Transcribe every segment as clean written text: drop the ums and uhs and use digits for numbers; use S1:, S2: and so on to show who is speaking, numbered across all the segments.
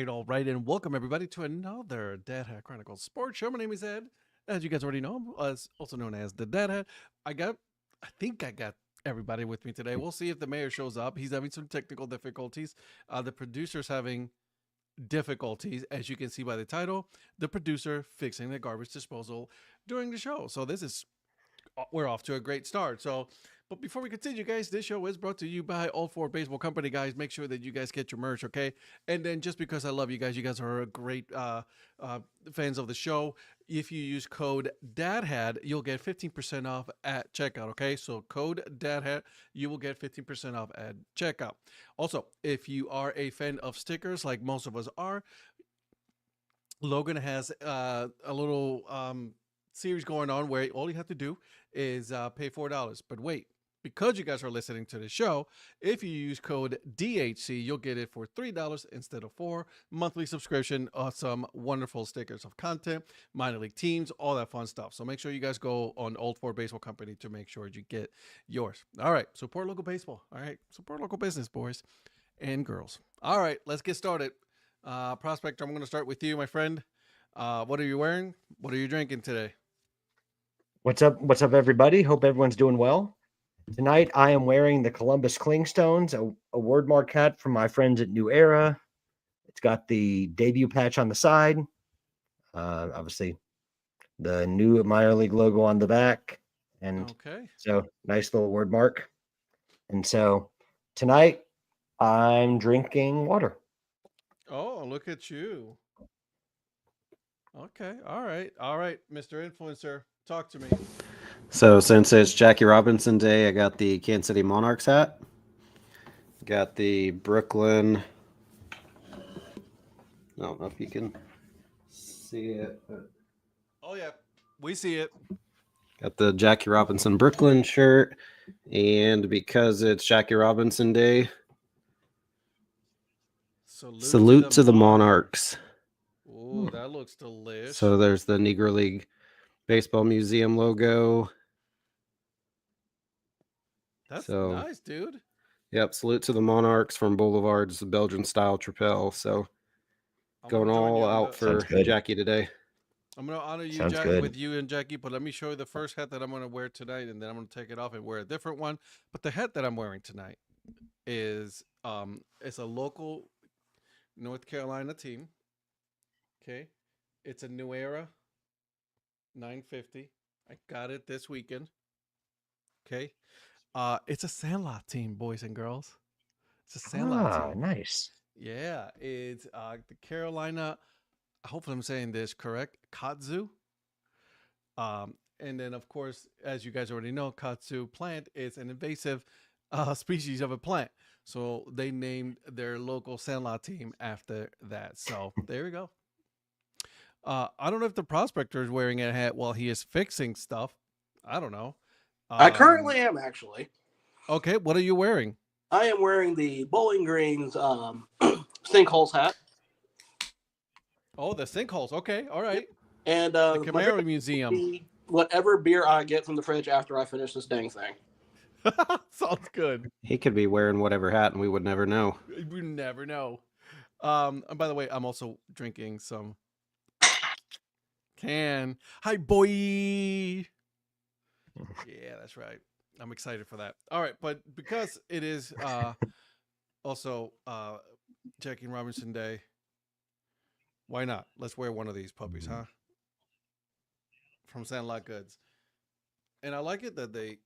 S1: all right, and welcome everybody to another Dad Hat Chronicle sports show. My name is Ed, as you guys already know, as also known as the Dad Hat. I think I got everybody with me today. We'll see if the mayor shows up. He's having some technical difficulties. The producer's having difficulties, as you can see by the title. The producer fixing the garbage disposal during the show. So we're off to a great start. But before we continue, guys, this show is brought to you by All Four Baseball Company, guys. Make sure that you guys get your merch, okay? And then just because I love you guys are great fans of the show. If you use code DADHAT, you'll get 15% off at checkout, okay? So code DADHAT, you will get 15% off at checkout. Also, if you are a fan of stickers, like most of us are, Logan has a little series going on where all you have to do is pay $4. But wait, because you guys are listening to the show, if you use code DHC, you'll get it for $3 instead of $4. Monthly subscription of some wonderful stickers of content, minor league teams, all that fun stuff. So make sure you guys go on Old Ford Baseball Company to make sure you get yours. All right, support local baseball. All right, support local business, boys and girls. All right, let's get started. Prospector, I'm going to start with you, my friend. What are you wearing? What are you drinking today?
S2: What's up? What's up, everybody? Hope everyone's doing well. Tonight, I am wearing the Columbus Clingstones, a wordmark hat from my friends at New Era. It's got the debut patch on the side, obviously the new minor league logo on the back, and so nice little wordmark. And so tonight, I'm drinking water.
S1: Oh, look at you. Okay, all right, Mr. Influencer, talk to me.
S3: So since it's Jackie Robinson Day, I got the Kansas City Monarchs hat. Got the Brooklyn. I don't know if you can see it.
S1: Oh yeah, we see it.
S3: Got the Jackie Robinson Brooklyn shirt, and because it's Jackie Robinson Day, salute to the Monarchs.
S1: Ooh, that looks delicious.
S3: So there's the Negro League Baseball Museum logo.
S1: That's nice, dude.
S3: Yep, salute to the Monarchs from Boulevard's the Belgian style trapel. So going all out for Jackie today.
S1: I'm going to honor you, with you and Jackie, but let me show you the first hat that I'm going to wear tonight, and then I'm going to take it off and wear a different one. But the hat that I'm wearing tonight is it's a local North Carolina team. Okay, it's a New Era 950. I got it this weekend. Okay. It's a Sandlot team, boys and girls. It's a Sandlot team.
S2: Nice.
S1: Yeah, it's the Carolina. Hopefully, I'm saying this correct. Kudzu. And then, of course, as you guys already know, kudzu plant is an invasive species of a plant. So they named their local Sandlot team after that. So there we go. I don't know if the prospector is wearing a hat while he is fixing stuff. I don't know.
S4: I currently am, actually.
S1: Okay, what are you wearing?
S4: I am wearing the Bowling Green's Sinkholes hat.
S1: Oh, the Sinkholes. Okay, all right.
S4: And
S1: the Camaro Museum.
S4: Whatever beer I get from the fridge after I finish this dang thing.
S1: Sounds good.
S3: He could be wearing whatever hat, and we would never know.
S1: We never know. And by the way, I'm also drinking some can. Hi, boy. Yeah, that's right. I'm excited for that. All right, but because it is also Jackie Robinson Day, why not? Let's wear one of these puppies, huh? From Sandlot Goods. And I like it that they,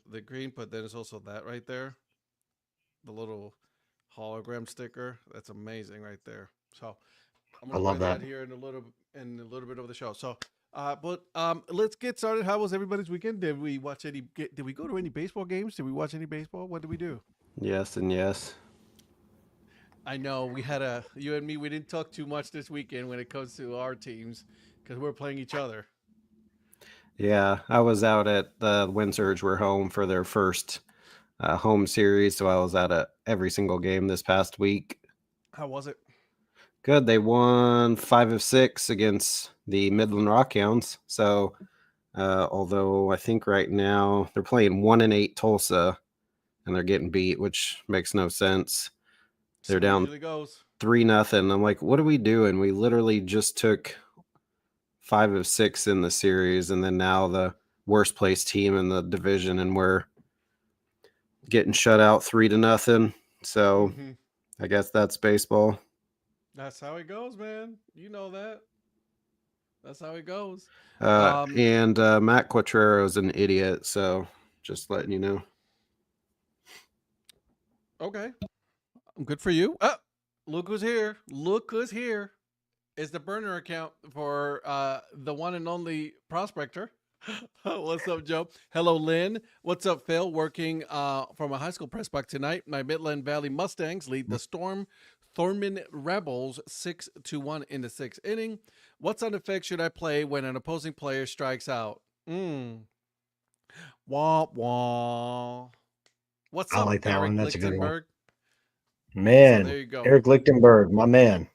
S1: the green, but then it's also that right there. The little hologram sticker. That's amazing right there. So I'm gonna wear that here in a little bit of the show. So but let's get started. How was everybody's weekend? Did we go to any baseball games? Did we watch any baseball? What did we do?
S3: Yes and yes.
S1: I know we had you and me, we didn't talk too much this weekend when it comes to our teams because we're playing each other.
S3: Yeah, I was out at the Windsurge were home for their first home series, so I was out at every single game this past week.
S1: How was it?
S3: Good. They won 5 of 6 against the Midland Rockhounds. So, although I think right now they're playing 1-8 Tulsa, and they're getting beat, which makes no sense. They're down 3-0. I'm like, what are we doing? We literally just took 5 of 6 in the series, and then now the worst placed team in the division, and we're getting shut out 3-0. So
S1: Mhm.
S3: I guess that's baseball.
S1: That's how it goes, man. You know that. That's how it goes.
S3: And Matt Quatrero is an idiot, so just letting you know.
S1: Okay. Good for you. Look who's here. Look who's here. It's the burner account for the one and only Prospector. What's up, Joe? Hello, Lynn. What's up, Phil? Working from a high school press box tonight. My Midland Valley Mustangs lead the Thorman Rebels 6-1 in the 6th inning. What sound effect should I play when an opposing player strikes out? Wah wah. What's
S2: I
S1: up,
S2: like that
S1: Eric
S2: one. That's a good one.
S1: Lichtenberg?
S2: Man,
S1: there you go.
S2: Eric Lichtenberg, my man.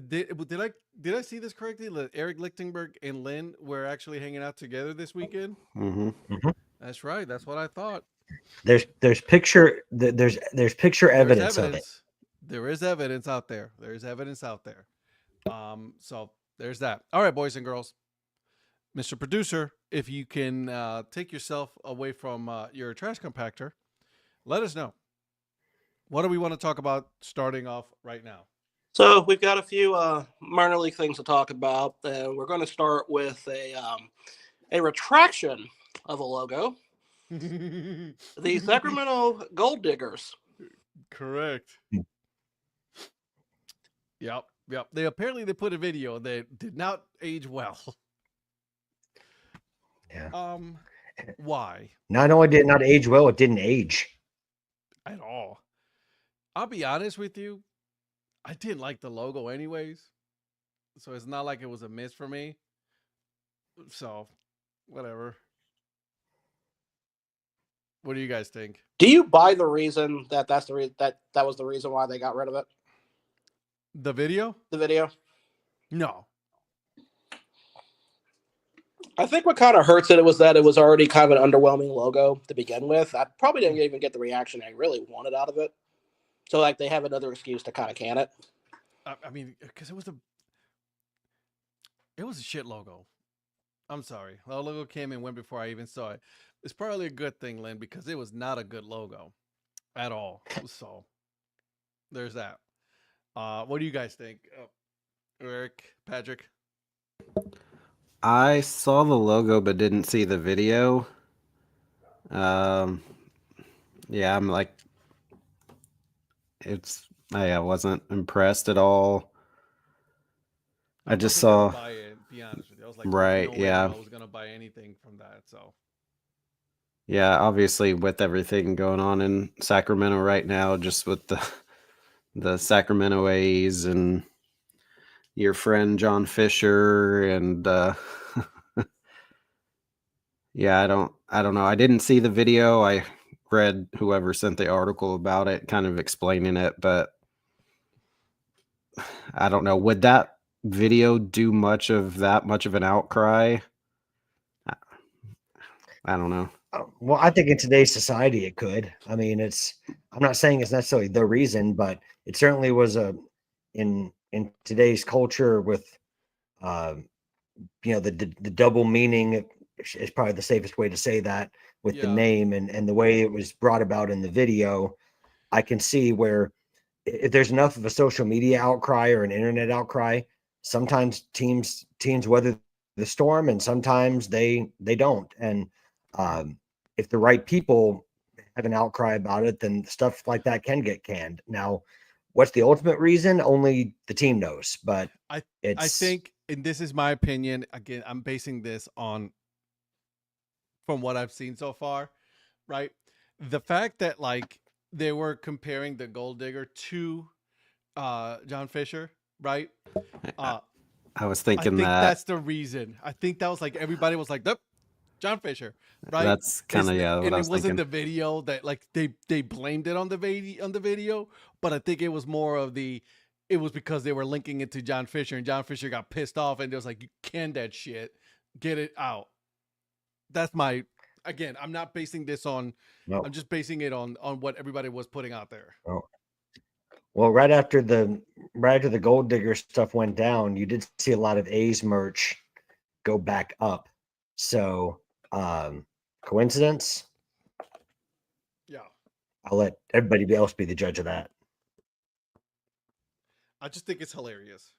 S1: Did I see this correctly? Eric Lichtenberg and Lynn were actually hanging out together this weekend. That's right. That's what I thought.
S2: There's picture evidence of it.
S1: There is evidence out there. So there's that. All right, boys and girls. Mr. Producer, if you can take yourself away from your trash compactor, let us know. What do we want to talk about starting off right now?
S4: So we've got a few minor league things to talk about. We're going to start with a retraction of a logo. The Sacramento Gold Diggers.
S1: Correct. Yep. They put a video that did not age well.
S2: Yeah.
S1: Why?
S2: Not only did it not age well, it didn't age
S1: at all. I'll be honest with you. I didn't like the logo anyways. So it's not like it was a miss for me. So, whatever. What do you guys think?
S4: Do you buy the reason that that's the that was the reason why they got rid of it?
S1: The video?
S4: The video?
S1: No.
S4: I think what kind of hurts it was that it was already kind of an underwhelming logo to begin with. I probably didn't even get the reaction I really wanted out of it. So, like, they have another excuse to kind of can it.
S1: I mean, because it was a shit logo. I'm sorry. The logo came and went before I even saw it. It's probably a good thing, Lynn, because it was not a good logo at all. So, there's that. What do you guys think? Eric, Patrick?
S3: I saw the logo but didn't see the video. Yeah, I'm like, I wasn't impressed at all. I just saw.
S1: Buy it, be honest with you. I was like,
S3: right,
S1: no
S3: yeah.
S1: I was gonna buy anything from that. So.
S3: Yeah, obviously with everything going on in Sacramento right now, just with the Sacramento A's and your friend John Fisher and yeah, I don't know. I didn't see the video. I read whoever sent the article about it, kind of explaining it, but I don't know. Would that video do much of an outcry? I don't know.
S2: Well, I think in today's society it could. I mean, I'm not saying it's necessarily the reason, but it certainly was in today's culture with the double meaning is probably the safest way to say that with the name and the way it was brought about in the video. I can see where if there's enough of a social media outcry or an internet outcry, sometimes teams weather the storm and sometimes they don't. And if the right people have an outcry about it, then stuff like that can get canned. Now, what's the ultimate reason? Only the team knows. But
S1: I think, and this is my opinion, again, I'm basing this on from what I've seen so far, right? The fact that like they were comparing the Gold Digger to John Fisher, right?
S3: I was thinking
S1: I think
S3: that
S1: that's the reason. I think that was like everybody was like, nope, John Fisher, right?
S3: That's kind of what
S1: and
S3: I
S1: it
S3: was
S1: wasn't
S3: thinking.
S1: the video that like they blamed it on the video, but I think it was more of it was because they were linking it to John Fisher, and John Fisher got pissed off, and it was like, you can that shit, get it out. That's again, I'm not basing this on. No. I'm just basing it on what everybody was putting out there.
S2: Oh. Well, right after the Gold Digger stuff went down, you did see a lot of A's merch go back up. So, coincidence?
S1: Yeah.
S2: I'll let everybody else be the judge of that.
S1: I just think it's hilarious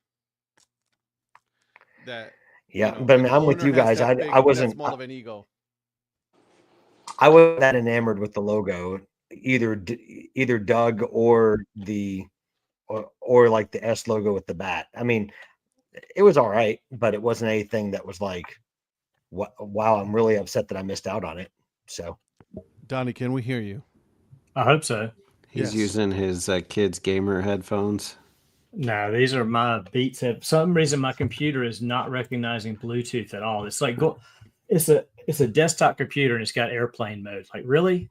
S1: that
S2: Yeah,
S1: you know,
S2: but I
S1: an
S2: mean, I'm with
S1: owner
S2: you
S1: has
S2: guys. I
S1: that
S2: wasn't
S1: small of an ego.
S2: I wasn't that enamored with the logo, either Doug or or like the S logo with the bat. I mean, it was all right, but it wasn't anything that was like, wow, I'm really upset that I missed out on it. So,
S1: Donnie, can we hear you?
S5: I hope so.
S3: He's
S1: Yes.
S3: using his kids' gamer headphones.
S5: No, these are my Beats. For some reason, my computer is not recognizing Bluetooth at all. It's like it's a desktop computer and it's got airplane mode. Like, really?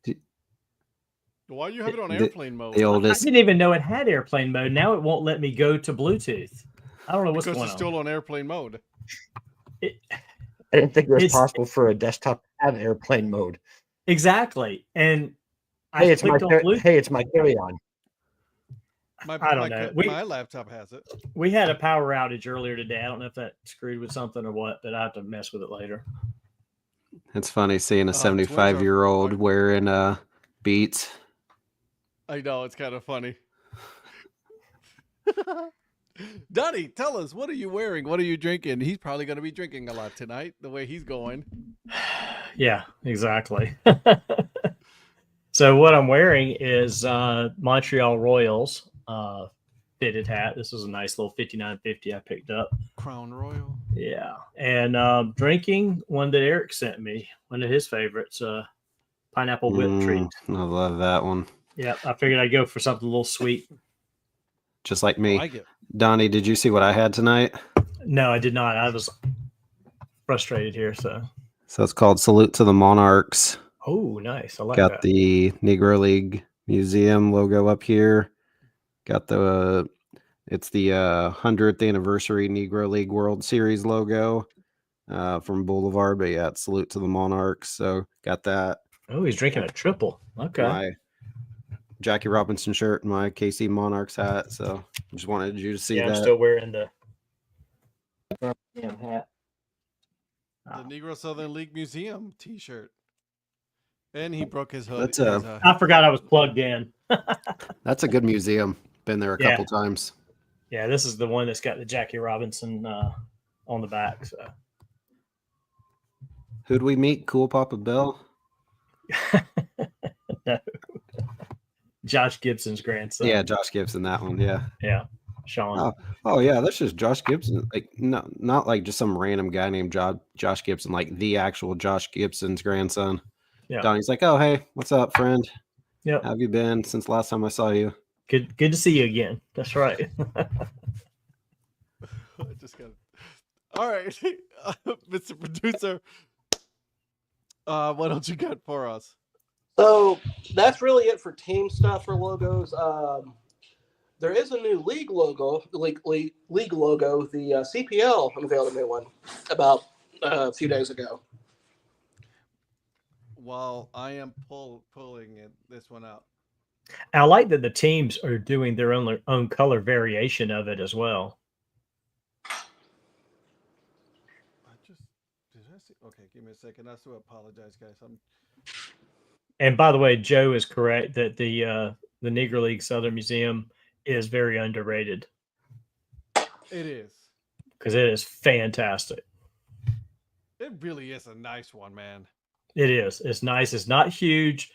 S1: Why do you have it on
S3: The-
S1: airplane mode?
S3: The
S5: I
S3: oldest.
S5: didn't even know it had airplane mode. Now it won't let me go to Bluetooth. I don't know what's
S1: Because
S5: going
S1: it's
S5: on.
S1: still on airplane mode.
S2: I didn't think it was
S5: It's-
S2: possible for a desktop to have airplane mode.
S5: Exactly. And
S2: Hey, it's my
S5: clicked on Bluetooth.
S2: carry-on.
S5: I don't know.
S1: My laptop has it.
S5: We had a power outage earlier today. I don't know if that screwed with something or what, but I have to mess with it later.
S3: It's funny seeing a
S1: Twins are
S3: 75-year-old
S1: fun.
S3: wearing Beats.
S1: I know, it's kind of funny. Donnie, tell us, what are you wearing? What are you drinking? He's probably going to be drinking a lot tonight, the way he's going.
S5: Yeah, exactly. So what I'm wearing is Montreal Royals fitted hat. This was a nice little 59.50 I picked up.
S1: Crown Royal.
S5: Yeah, and drinking one that Eric sent me, one of his favorites, pineapple whipped treat.
S3: I love that one.
S5: Yeah, I figured I'd go for something a little sweet.
S3: Just like
S1: I
S3: me.
S1: like it.
S3: Donnie, did you see what I had tonight?
S5: No, I did not. I was frustrated here. So
S3: So it's called Salute to the Monarchs.
S5: oh, nice. I like
S3: Got
S5: that.
S3: the Negro League Museum logo up here. Got it's the 100th anniversary Negro League World Series logo from Boulevard. But yeah, it's Salute to the Monarchs. So got that.
S5: Oh, he's drinking a triple. Okay.
S3: My Jackie Robinson shirt and my KC Monarchs hat. So just wanted you to see
S5: Yeah,
S3: that.
S5: I'm still wearing the damn hat.
S1: The Negro Southern League Museum T-shirt. And he broke his hood.
S3: That's
S1: his,
S5: I forgot I was plugged in.
S3: That's a good museum. Been there a
S5: Yeah.
S3: couple times.
S5: Yeah, this is the one that's got the Jackie Robinson on the back. So
S3: Who'd we meet? Cool Papa Bell?
S5: no. Josh Gibson's grandson.
S3: Yeah, Josh Gibson, that one. Yeah.
S5: Yeah. Sean.
S3: Oh yeah, that's just Josh Gibson. Like not like just some random guy named Josh Gibson, like the actual Josh Gibson's grandson.
S5: Yeah.
S3: Donnie's like, oh hey, what's up, friend?
S5: Yep.
S3: How have you been since last time I saw you?
S5: Good to see you again. That's right.
S1: I just got. All right, Mr. Producer. What else you got for us?
S4: So that's really it for team stuff for logos. There is a new league logo, league logo. The CPL unveiled a new one about a few days ago.
S1: While I am pulling this one out.
S5: I like that the teams are doing their own color variation of it as well.
S1: Did I see? Okay, give me a second. I have to apologize, guys.
S5: And by the way, Joe is correct that the Negro League Southern Museum is very underrated.
S1: It is.
S5: Because it is fantastic.
S1: It really is a nice one, man.
S5: It is. It's nice. It's not huge.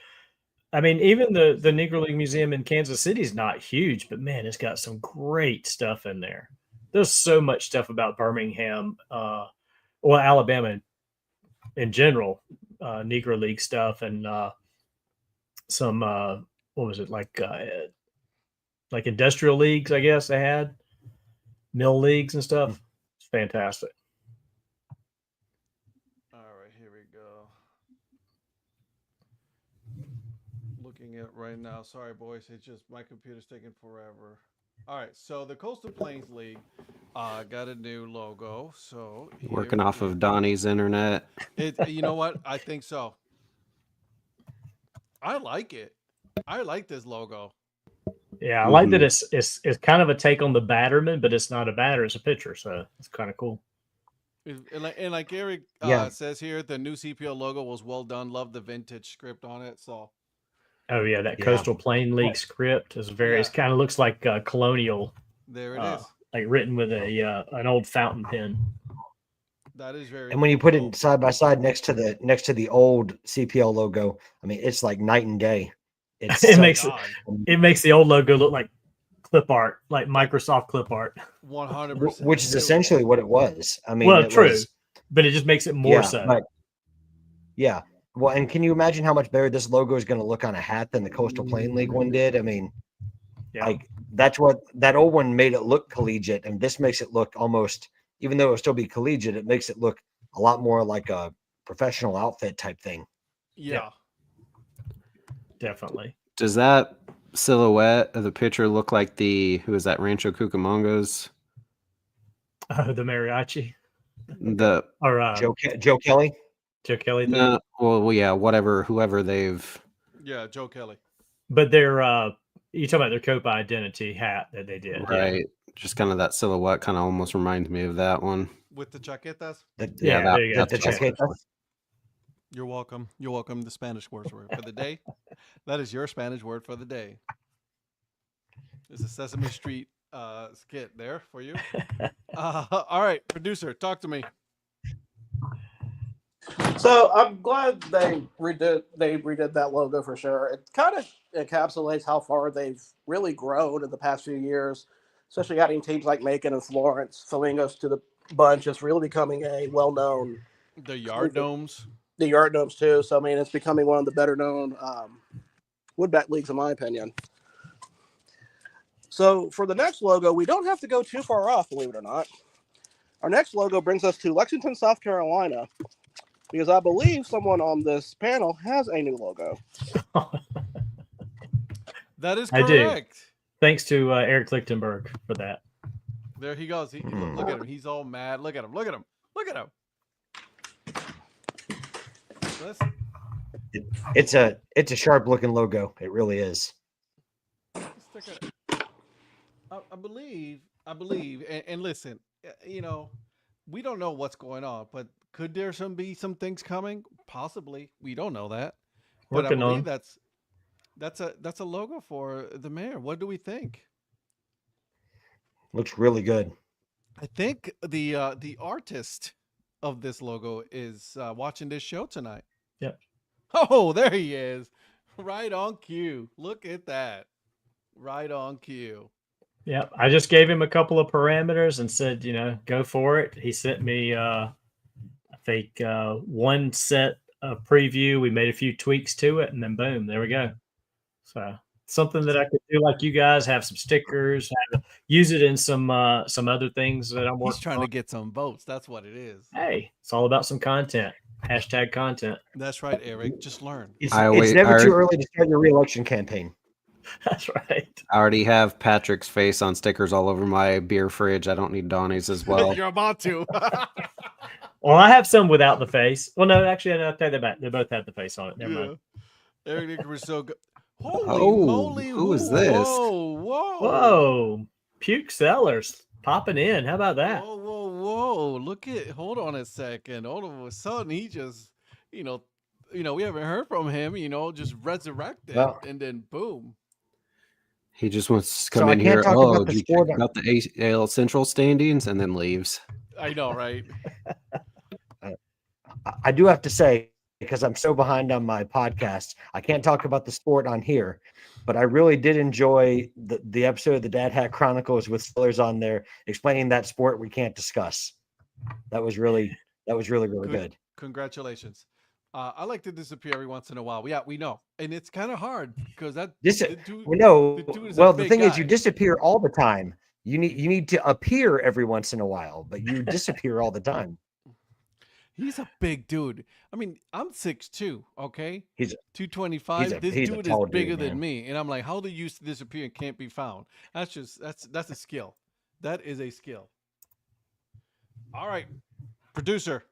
S5: I mean, even the Negro League Museum in Kansas City is not huge, but man, it's got some great stuff in there. There's so much stuff about Birmingham, Alabama in general, Negro League stuff, and some what was it like industrial leagues? I guess they had mill leagues and stuff. It's fantastic.
S1: All right, here we go. Looking at right now. Sorry, boys. It's just my computer's taking forever. All right, so the Coastal Plains League got a new logo. So
S3: Working off of Donnie's internet.
S1: You know what? I think so. I like it. I like this logo.
S5: Yeah, I like that it's kind of a take on the Batterman, but it's not a batter; it's a pitcher, so it's kind of cool.
S1: And like Eric
S2: Yeah.
S1: says here, the new CPL logo was well done. Love the vintage script on it. So
S5: Oh yeah, that
S2: Yeah.
S5: Coastal Plain League script is very. It kind of looks like colonial,
S1: there it is.
S5: like written with a an old fountain pen.
S1: That is very.
S2: And when you put
S1: cool.
S2: it side by side next to the old CPL logo, I mean, it's like night and day. It's
S5: It
S2: such-
S5: makes it makes the old logo look like clip art, like Microsoft clip art.
S1: 100%.
S2: which is essentially what it was. I mean,
S5: Well,
S2: it
S5: true,
S2: was-
S5: but it just makes it more so.
S2: But yeah. Well, and can you imagine how much better this logo is going to look on a hat than the Coastal Plain League one did? I mean,
S5: Yeah.
S2: like that's what that old one made it look collegiate, and this makes it look almost, even though it'll still be collegiate, it makes it look a lot more like a professional outfit type thing.
S1: Yeah.
S5: Definitely.
S3: Does that silhouette of the pitcher look like who is that, Rancho Cucamonga's?
S5: The mariachi
S3: The
S5: or
S2: Joe Kelly.
S5: Joe Kelly thing.
S3: no, well, yeah, whoever they've.
S1: Yeah, Joe Kelly.
S5: But they're you talking about their Copa Identity hat that they did,
S3: Right. Just kind of that silhouette kind of almost reminds me of that one.
S1: With the chaquetas.
S5: Yeah, there you go.
S2: The chaqueta.
S1: You're welcome. You're welcome. The Spanish word for the day. That is your Spanish word for the day. There's a Sesame Street skit there for you. All right, producer, talk to me.
S4: So I'm glad they redid that logo for sure. It kind of encapsulates how far they've really grown in the past few years, especially adding teams like Macon and Florence, Flamingos to the bunch. It's really becoming a well-known.
S1: The Yard Gnomes.
S4: The Yard Gnomes too. So I mean, it's becoming one of the better known woodbat leagues in my opinion. So for the next logo, we don't have to go too far off, believe it or not. Our next logo brings us to Lexington, South Carolina, because I believe someone on this panel has a new logo.
S1: That is
S5: I
S1: correct.
S5: do. Thanks to Eric Lichtenberg for that.
S1: There he goes. Look at him. He's all mad. Look at him. Look at him. Look at him.
S2: It's a sharp looking logo. It really is.
S1: I believe, and listen, you know, we don't know what's going on, but could there be some things coming? Possibly. We don't know that. But
S5: Working
S1: I believe
S5: on.
S1: that's a logo for the mayor. What do we think?
S2: Looks really good.
S1: I think the artist of this logo is watching this show tonight.
S5: Yep.
S1: Oh, there he is. Right on cue. Look at that. Right on cue.
S5: Yep. I just gave him a couple of parameters and said, go for it. He sent me, I think, one set of preview. We made a few tweaks to it, and then boom, there we go. So something that I could do like you guys, have some stickers, use it in some other things that I'm working on.
S1: He's trying to get some votes. That's what it is.
S5: Hey, it's all about some content. Hashtag content.
S1: That's right, Eric. Just learn.
S2: It's never too early to start your re-election campaign.
S5: That's right.
S3: I already have Patrick's face on stickers all over my beer fridge. I don't need Donnie's as well.
S1: You're about to.
S5: Well, I have some without the face. Well, no, actually, I take that back. They both have the face on it. Never mind.
S1: Eric was so good. Holy moly!
S3: Who is this?
S5: Whoa! Puke Sellers popping in. How about that?
S1: Whoa! Hold on a second. All of a sudden, he just, we haven't heard from him. Just resurrected, and then boom.
S3: He just wants to come in here. Oh, did you check out the AL Central standings, and then leaves.
S1: I know, right?
S2: I do have to say, because I'm so behind on my podcast, I can't talk about the sport on here, but I really did enjoy the episode of the Dad Hat Chronicles with Sellers on there explaining that sport we can't discuss. That was really good.
S1: Congratulations. I like to disappear every once in a while. Yeah, we know, and it's kind of hard because the
S2: thing is, you disappear all the time. You need to appear every once in a while, but you disappear all the time.
S1: He's a big dude. I mean, I'm 6'2", okay?
S2: He's
S1: 225. This dude is bigger than me. And I'm like, how do you disappear and can't be found? That's a skill. That is a skill. All right. Producer.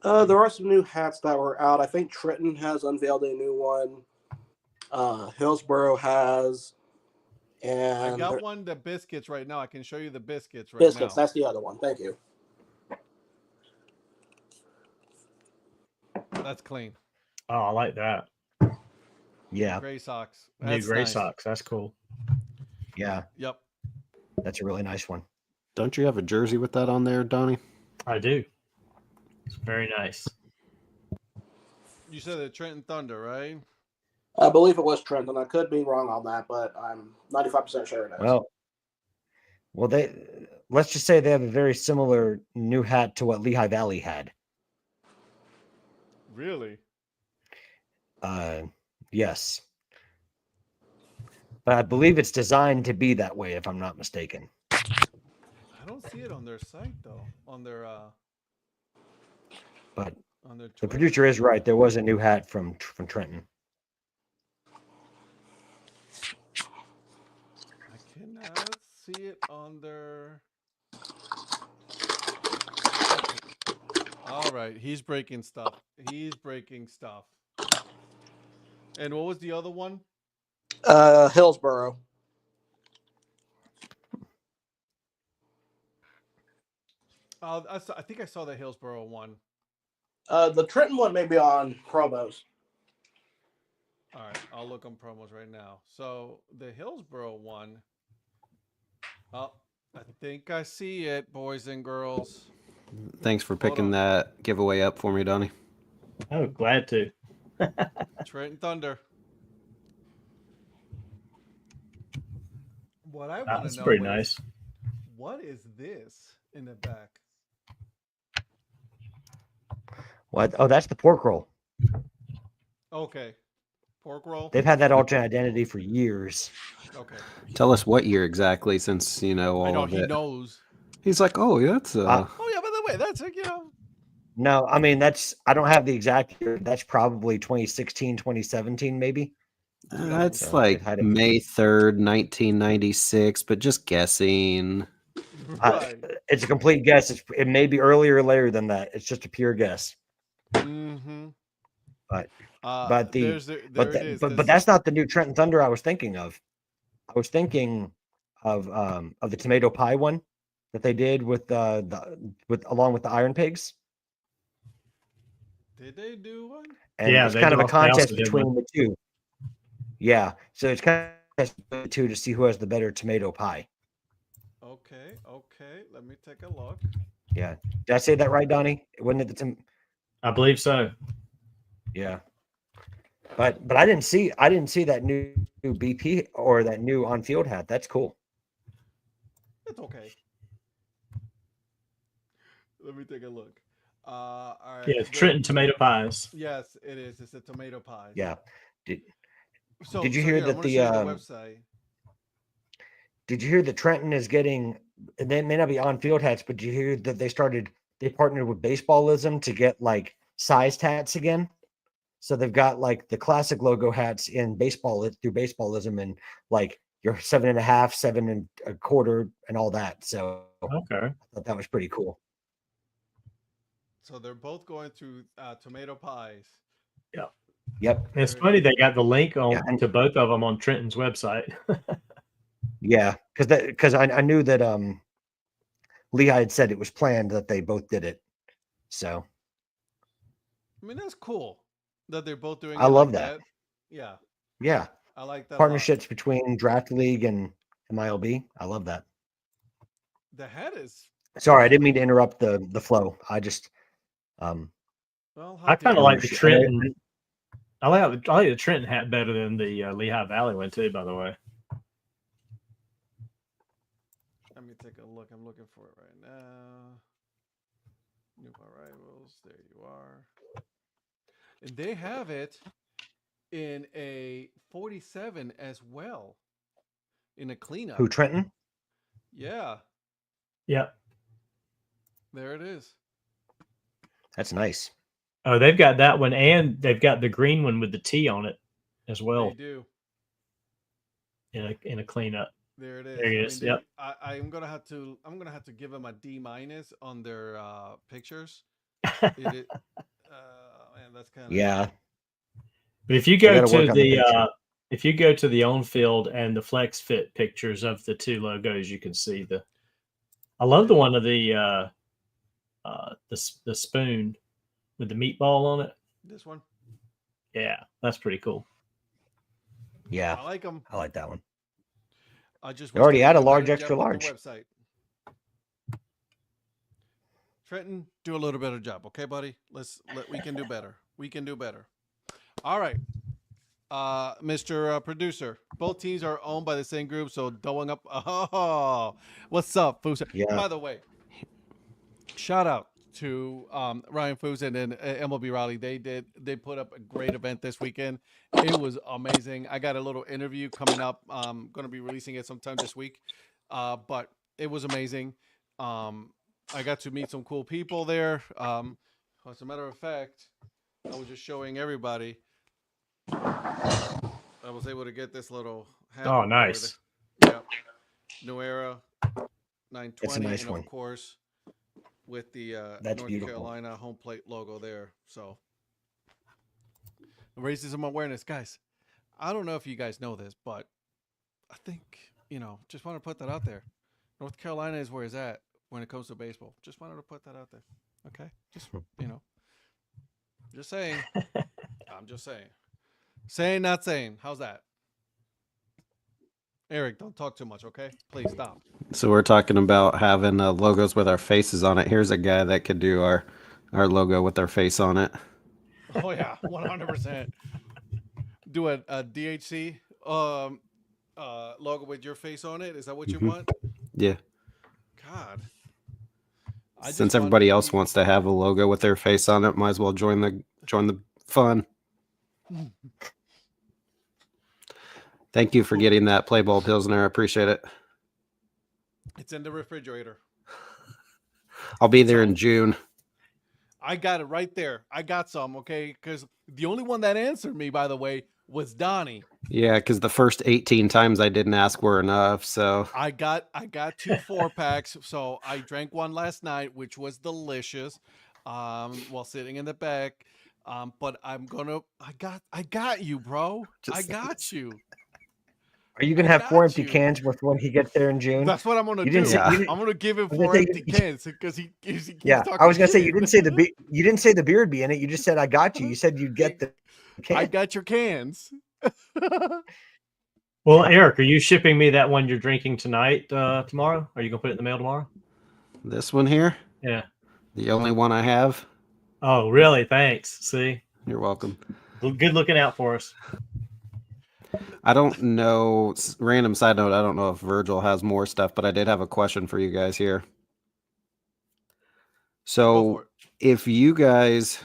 S4: There are some new hats that were out. I think Trenton has unveiled a new one. Hillsboro has,
S1: I
S4: and
S1: got one, the biscuits right now. I can show you the biscuits right
S4: biscuits.
S1: now.
S4: That's the other one. Thank you.
S1: That's clean.
S5: Oh, I like that.
S2: Yeah,
S1: Gray socks.
S5: New
S1: That's
S5: gray
S1: nice.
S5: socks. That's cool.
S2: yeah,
S1: Yep.
S2: that's a really nice one.
S3: Don't you have a jersey with that on there, Donnie?
S5: I do. It's very nice.
S1: You said the Trenton Thunder, right?
S4: I believe it was Trenton. I could be wrong on that, but I'm 95% sure it is.
S2: Well, let's just say they have a very similar new hat to what Lehigh Valley had.
S1: Really?
S2: Yes, but I believe it's designed to be that way, if I'm not mistaken.
S1: I don't see it on their site though. On their
S2: But
S1: on their
S2: the
S1: Twitter.
S2: producer is right. There was a new hat from Trenton.
S1: I cannot see it on their. All right, he's breaking stuff. He's breaking stuff. And what was the other one?
S4: Hillsboro.
S1: I think I saw the Hillsboro one.
S4: The Trenton one may be on promos.
S1: All right, I'll look on promos right now. So the Hillsboro one. Oh, I think I see it, boys and girls.
S3: Thanks for
S1: on.
S3: picking that giveaway up for me, Donnie.
S5: Oh, glad to.
S1: Trenton Thunder. What I want to
S5: That's
S1: know
S5: pretty
S1: is,
S5: nice.
S1: what is this in the back?
S2: What? Oh, that's the pork roll.
S1: Okay, pork roll.
S2: They've had that alternate identity for years.
S1: Okay,
S3: Tell us what year exactly, since you know
S1: I
S3: all
S1: know
S3: of
S1: he
S3: it.
S1: knows.
S3: He's like, oh, yeah, that's
S1: Oh yeah, by the way, that's
S2: No, I mean, I don't have the exact year. That's probably 2016, 2017, maybe.
S3: that's
S2: So
S3: like
S2: they've had it.
S3: May 3rd, 1996, but just guessing.
S1: right.
S2: It's a complete guess. It may be earlier or later than that. It's just a pure guess.
S1: Mm-hmm.
S2: But
S1: There it is.
S2: but that's not the new Trenton Thunder I was thinking of. I was thinking of the tomato pie one that they did with along with the Iron Pigs.
S1: Did they do one?
S2: And
S5: Yeah,
S2: it's
S5: they
S2: kind of a
S5: also did
S2: contest
S5: one.
S2: between the two. Yeah, so it's kind of a contest between the two to see who has the better tomato pie.
S1: Okay. Let me take a look.
S2: Yeah, did I say that right, Donnie? Wasn't it
S5: I believe so.
S2: Yeah, but I didn't see that new BP or that new on field hat. That's cool.
S1: It's okay. Let me take a look. All right.
S5: Yeah, Trenton tomato pies.
S1: Yes, it is. It's a tomato pie.
S2: Yeah.
S1: Did
S2: you hear that
S1: the website?
S2: Did you hear that Trenton is getting? They may not be on field hats, but did you hear that they partnered with Baseballism to get like sized hats again? So they've got like the classic logo hats in baseball through Baseballism, and like your 7.5, 7.25, and all that. So
S5: Okay.
S2: I thought that was pretty cool.
S1: So they're both going through tomato pies.
S2: Yep.
S5: It's funny they got the link on
S2: Yeah,
S5: to both of them on Trenton's website.
S2: Yeah, because I knew that Lehigh had said it was planned that they both did it. So
S1: I mean, that's cool that they're both doing.
S2: I love that.
S1: Yeah,
S2: yeah,
S1: I like that.
S2: partnerships between Draft League and MILB. I love that.
S1: The hat is.
S2: Sorry, I didn't mean to interrupt the flow. I just
S1: Well,
S5: I kind of like the
S2: shit.
S5: Trenton. I like the Trenton hat better than the Lehigh Valley one too. By the way.
S1: Let me take a look. I'm looking for it right now. New arrivals. There you are. And they have it in a 47 as well. In a cleanup.
S2: Who, Trenton?
S1: Yeah.
S5: Yeah.
S1: There it is.
S2: That's nice.
S5: Oh, they've got that one, and they've got the green one with the T on it as well.
S1: They do.
S5: In a cleanup.
S1: There it is.
S5: There it is. Yep.
S1: I'm gonna have to give them a D- on their pictures. Man, that's kind of
S2: Yeah.
S5: But if you go
S2: gotta work
S5: to
S2: on the picture.
S5: If you go to the on-field and the flex fit pictures of the two logos, you can see the. I love the one of the spoon with the meatball on it.
S1: This one.
S5: Yeah, that's pretty cool.
S2: Yeah,
S1: I like them.
S2: I like that one.
S1: I just
S2: They already
S1: wish
S2: had
S1: did
S2: a large,
S1: better
S2: extra
S1: job with the
S2: large.
S1: website. Trenton, do a little better job, okay, buddy? We can do better. We can do better. All right. Mr. Producer, both teams are owned by the same group, so doing up. Oh, what's up, Fusa?
S2: Yeah.
S1: By the way, shout out to Ryan Fusa and MLB Raleigh. They put up a great event this weekend. It was amazing. I got a little interview coming up. I'm going to be releasing it sometime this week, but it was amazing. I got to meet some cool people there. As a matter of fact, I was just showing everybody. I was able to get this little hat.
S5: Oh, nice.
S1: Yeah. New Era 920.
S2: It's a nice
S1: and
S2: one.
S1: of course, with the
S2: That's
S1: North
S2: beautiful.
S1: Carolina home plate logo there. So, racism awareness. Guys, I don't know if you guys know this, but I think, just want to put that out there. North Carolina is where it's at when it comes to baseball. Just wanted to put that out there. Okay? Just, just saying. I'm just saying. Saying, not saying. How's that? Eric, don't talk too much, okay? Please stop.
S3: So we're talking about having logos with our faces on it. Here's a guy that could do our logo with our face on it.
S1: Oh, yeah. 100%. Do a DHC logo with your face on it. Is that what you want?
S3: Yeah.
S1: God.
S3: Since everybody else wants to have a logo with their face on it, might as well join the fun. Thank you for getting that Play Ball Pilsner. I appreciate it.
S1: It's in the refrigerator.
S3: I'll be there in June.
S1: I got it right there. I got some, okay? Because the only one that answered me, by the way, was Donnie.
S3: Yeah, because the first 18 times I didn't ask were enough. So
S1: I got 2 4-packs. So I drank one last night, which was delicious, while sitting in the back. But I got you, bro. I got you.
S2: Are you gonna have 4 empty cans when he gets there in June?
S1: That's what I'm gonna do. I'm gonna give him 4 empty cans because he keeps
S2: yeah, I was gonna say you didn't say the beer would be in it. You just said I got you. You said you'd get the can.
S1: I got your cans.
S5: Well, Eric, are you shipping me that one you're drinking tonight, tomorrow? Are you gonna put it in the mail tomorrow?
S3: this one here,
S5: Yeah.
S3: the only one I have.
S5: Oh, really? Thanks. See,
S3: You're welcome.
S5: good looking out for us.
S3: I don't know. Random side note, I don't know if Virgil has more stuff, but I did have a question for you guys here. So if you guys,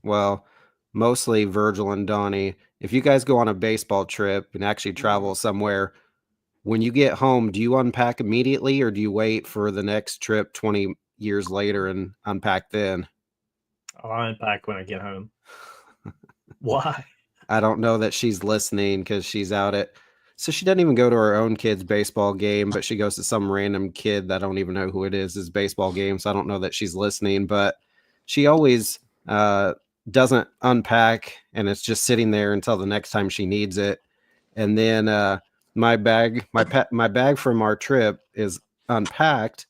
S3: well, mostly Virgil and Donnie, if you guys go on a baseball trip and actually travel somewhere, when you get home, do you unpack immediately or do you wait for the next trip 20 years later and unpack then?
S5: I'll unpack when I get home. Why?
S3: I don't know that she's listening because she's out at, so she doesn't even go to her own kid's baseball game, but she goes to some random kid that I don't even know who it is, his baseball game. So I don't know that she's listening, but she always doesn't unpack and it's just sitting there until the next time she needs it. And then my bag from our trip is unpacked,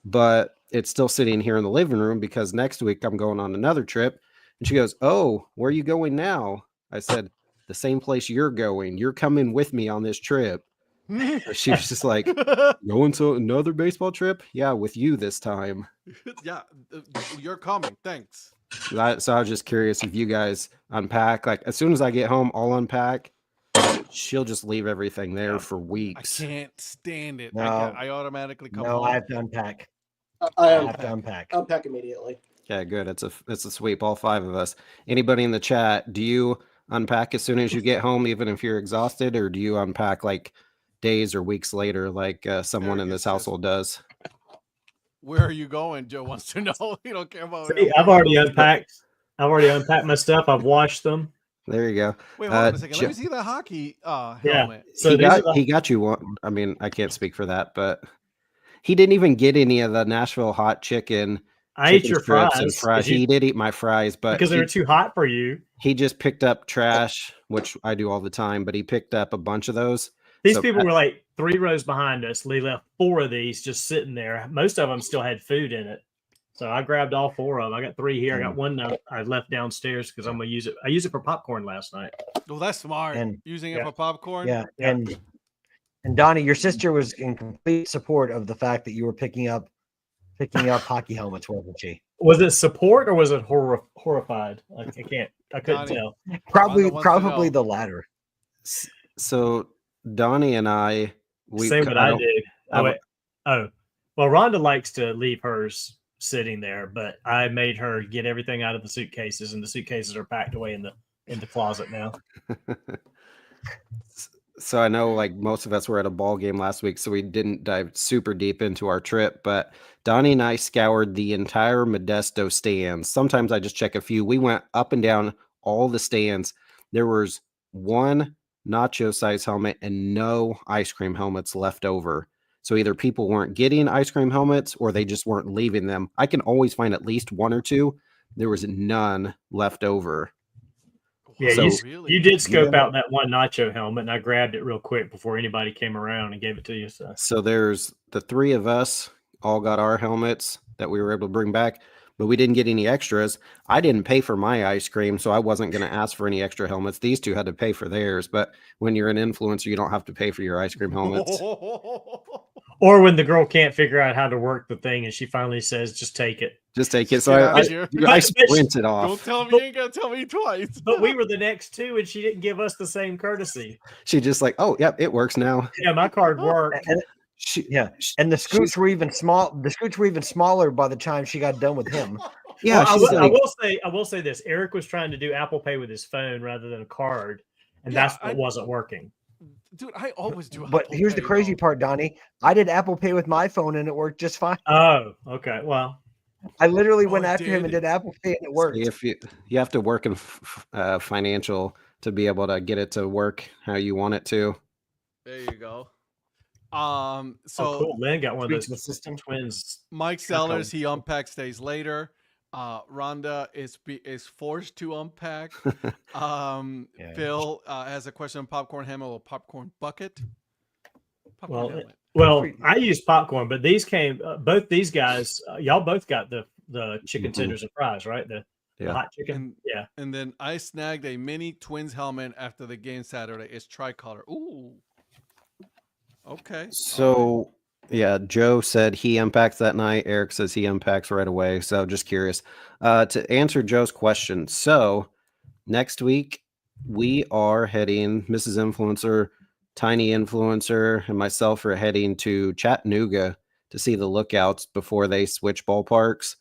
S3: but it's still sitting here in the living room because next week I'm going on another trip. And she goes, "Oh, where are you going now?" I said, "The same place you're going. You're coming with me on this trip." She was just like, "Going to another baseball trip?" "Yeah, with you this time."
S1: Yeah, you're coming. Thanks.
S3: So I was just curious if you guys unpack. Like as soon as I get home, I'll unpack. She'll just leave everything there for weeks.
S1: I can't stand it.
S2: No.
S1: I automatically come
S2: No,
S1: home.
S2: I have to unpack.
S4: I
S2: have to unpack.
S4: unpack immediately.
S3: Yeah, good. It's a sweep. All 5 of us. Anybody in the chat? Do you unpack as soon as you get home, even if you're exhausted, or do you unpack like days or weeks later, like someone in this household does?
S1: Where are you going? Joe wants to know. You don't care about.
S5: See, I've already unpacked my stuff. I've washed them.
S3: There you go.
S1: Wait, hold on a second. Let me see the hockey helmet.
S5: So
S3: he got you one. I mean, I can't speak for that, but he didn't even get any of the Nashville hot chicken
S5: I ate
S3: chicken
S5: your
S3: strips
S5: fries
S3: and fries. He did eat my fries, but
S5: because they were too hot for you.
S3: he just picked up trash, which I do all the time, but he picked up a bunch of those.
S5: These
S3: So
S5: people were like 3 rows behind us. They left 4 of these just sitting there. Most of them still had food in it. So I grabbed all 4 of them. I got 3 here. I got 1 that I left downstairs because I'm going to use it. I used it for popcorn last night.
S1: Oh, that's smart.
S2: And-
S1: Using it
S5: Yeah.
S1: for popcorn.
S2: Yeah,
S5: Yeah.
S2: and Donnie, your sister was in complete support of the fact that you were picking up hockey helmets, wasn't she?
S5: Was it support or was it horrified? I couldn't
S1: Donnie.
S5: tell.
S2: Probably
S1: wants to know.
S2: the latter.
S3: So Donnie and I,
S5: Same what I
S3: don't-
S5: did.
S3: I
S5: Oh, wait. Oh, well, Rhonda likes to leave hers sitting there, but I made her get everything out of the suitcases, and the suitcases are packed away in the closet now.
S3: So I know like most of us were at a ball game last week, so we didn't dive super deep into our trip, but Donnie and I scoured the entire Modesto stands. Sometimes I just check a few. We went up and down all the stands. There was 1 nacho size helmet and no ice cream helmets left over. So either people weren't getting ice cream helmets or they just weren't leaving them. I can always find at least 1 or 2. There was none left over.
S5: Yeah,
S3: So-
S5: you did scope
S2: Yeah.
S5: out that 1 nacho helmet, and I grabbed it real quick before anybody came around and gave it to you. So
S3: There's the 3 of us all got our helmets that we were able to bring back, but we didn't get any extras. I didn't pay for my ice cream, so I wasn't going to ask for any extra helmets. These 2 had to pay for theirs, but when you're an influencer, you don't have to pay for your ice cream helmets.
S5: or when the girl can't figure out how to work the thing, and she finally says, "Just take it."
S3: Just take it. So
S1: Get
S3: I
S1: out of here.
S3: sprinted
S1: Don't
S3: off.
S1: tell me, you ain't gotta tell me twice.
S5: But we were the next 2, and she didn't give us the same courtesy.
S3: She just like, oh, yep, it works now.
S5: Yeah, my card worked.
S2: And,
S3: Yeah,
S2: and the scoots were even small. The scoots were even smaller by the time she got done with him.
S3: yeah.
S5: Well,
S3: She's like,
S5: I will say this: Eric was trying to do Apple Pay with his phone rather than a card, and
S1: Yeah,
S5: that's what wasn't working.
S1: Dude, I always do.
S2: But
S1: Apple
S2: here's the
S1: Pay,
S2: crazy
S1: though.
S2: part, Donnie. I did Apple Pay with my phone and it worked just fine.
S5: Oh, okay. Well,
S2: I literally went
S1: it
S2: after him and
S1: did?
S2: did Apple Pay and it worked.
S3: if you have to work in financial to be able to get it to work how you want it to.
S1: There you go.
S5: so
S2: Oh,
S5: cool. Lynn got one of
S2: Tweaks
S5: those
S2: the system.
S5: twins.
S1: Mike
S5: Sure, Colin.
S1: Sellers, he unpacks days later. Rhonda is forced to unpack.
S2: Yeah.
S1: Phil has a question on popcorn helmet or popcorn bucket. Popcorn
S5: Well,
S1: helmet.
S5: Well, I used popcorn, but these came. Both these guys, y'all both got the chicken
S3: Mhm.
S5: tenders and fries, right? The
S3: Yeah.
S5: hot chicken.
S1: And-
S5: Yeah.
S1: And then I snagged a mini Twins helmet after the game Saturday. It's tricolor. Ooh. Okay.
S3: So yeah, Joe said he unpacks that night. Eric says he unpacks right away. So just curious. To answer Joe's question, so next week we are heading, Mrs. Influencer, Tiny Influencer, and myself are heading to Chattanooga to see the Lookouts before they switch ballparks.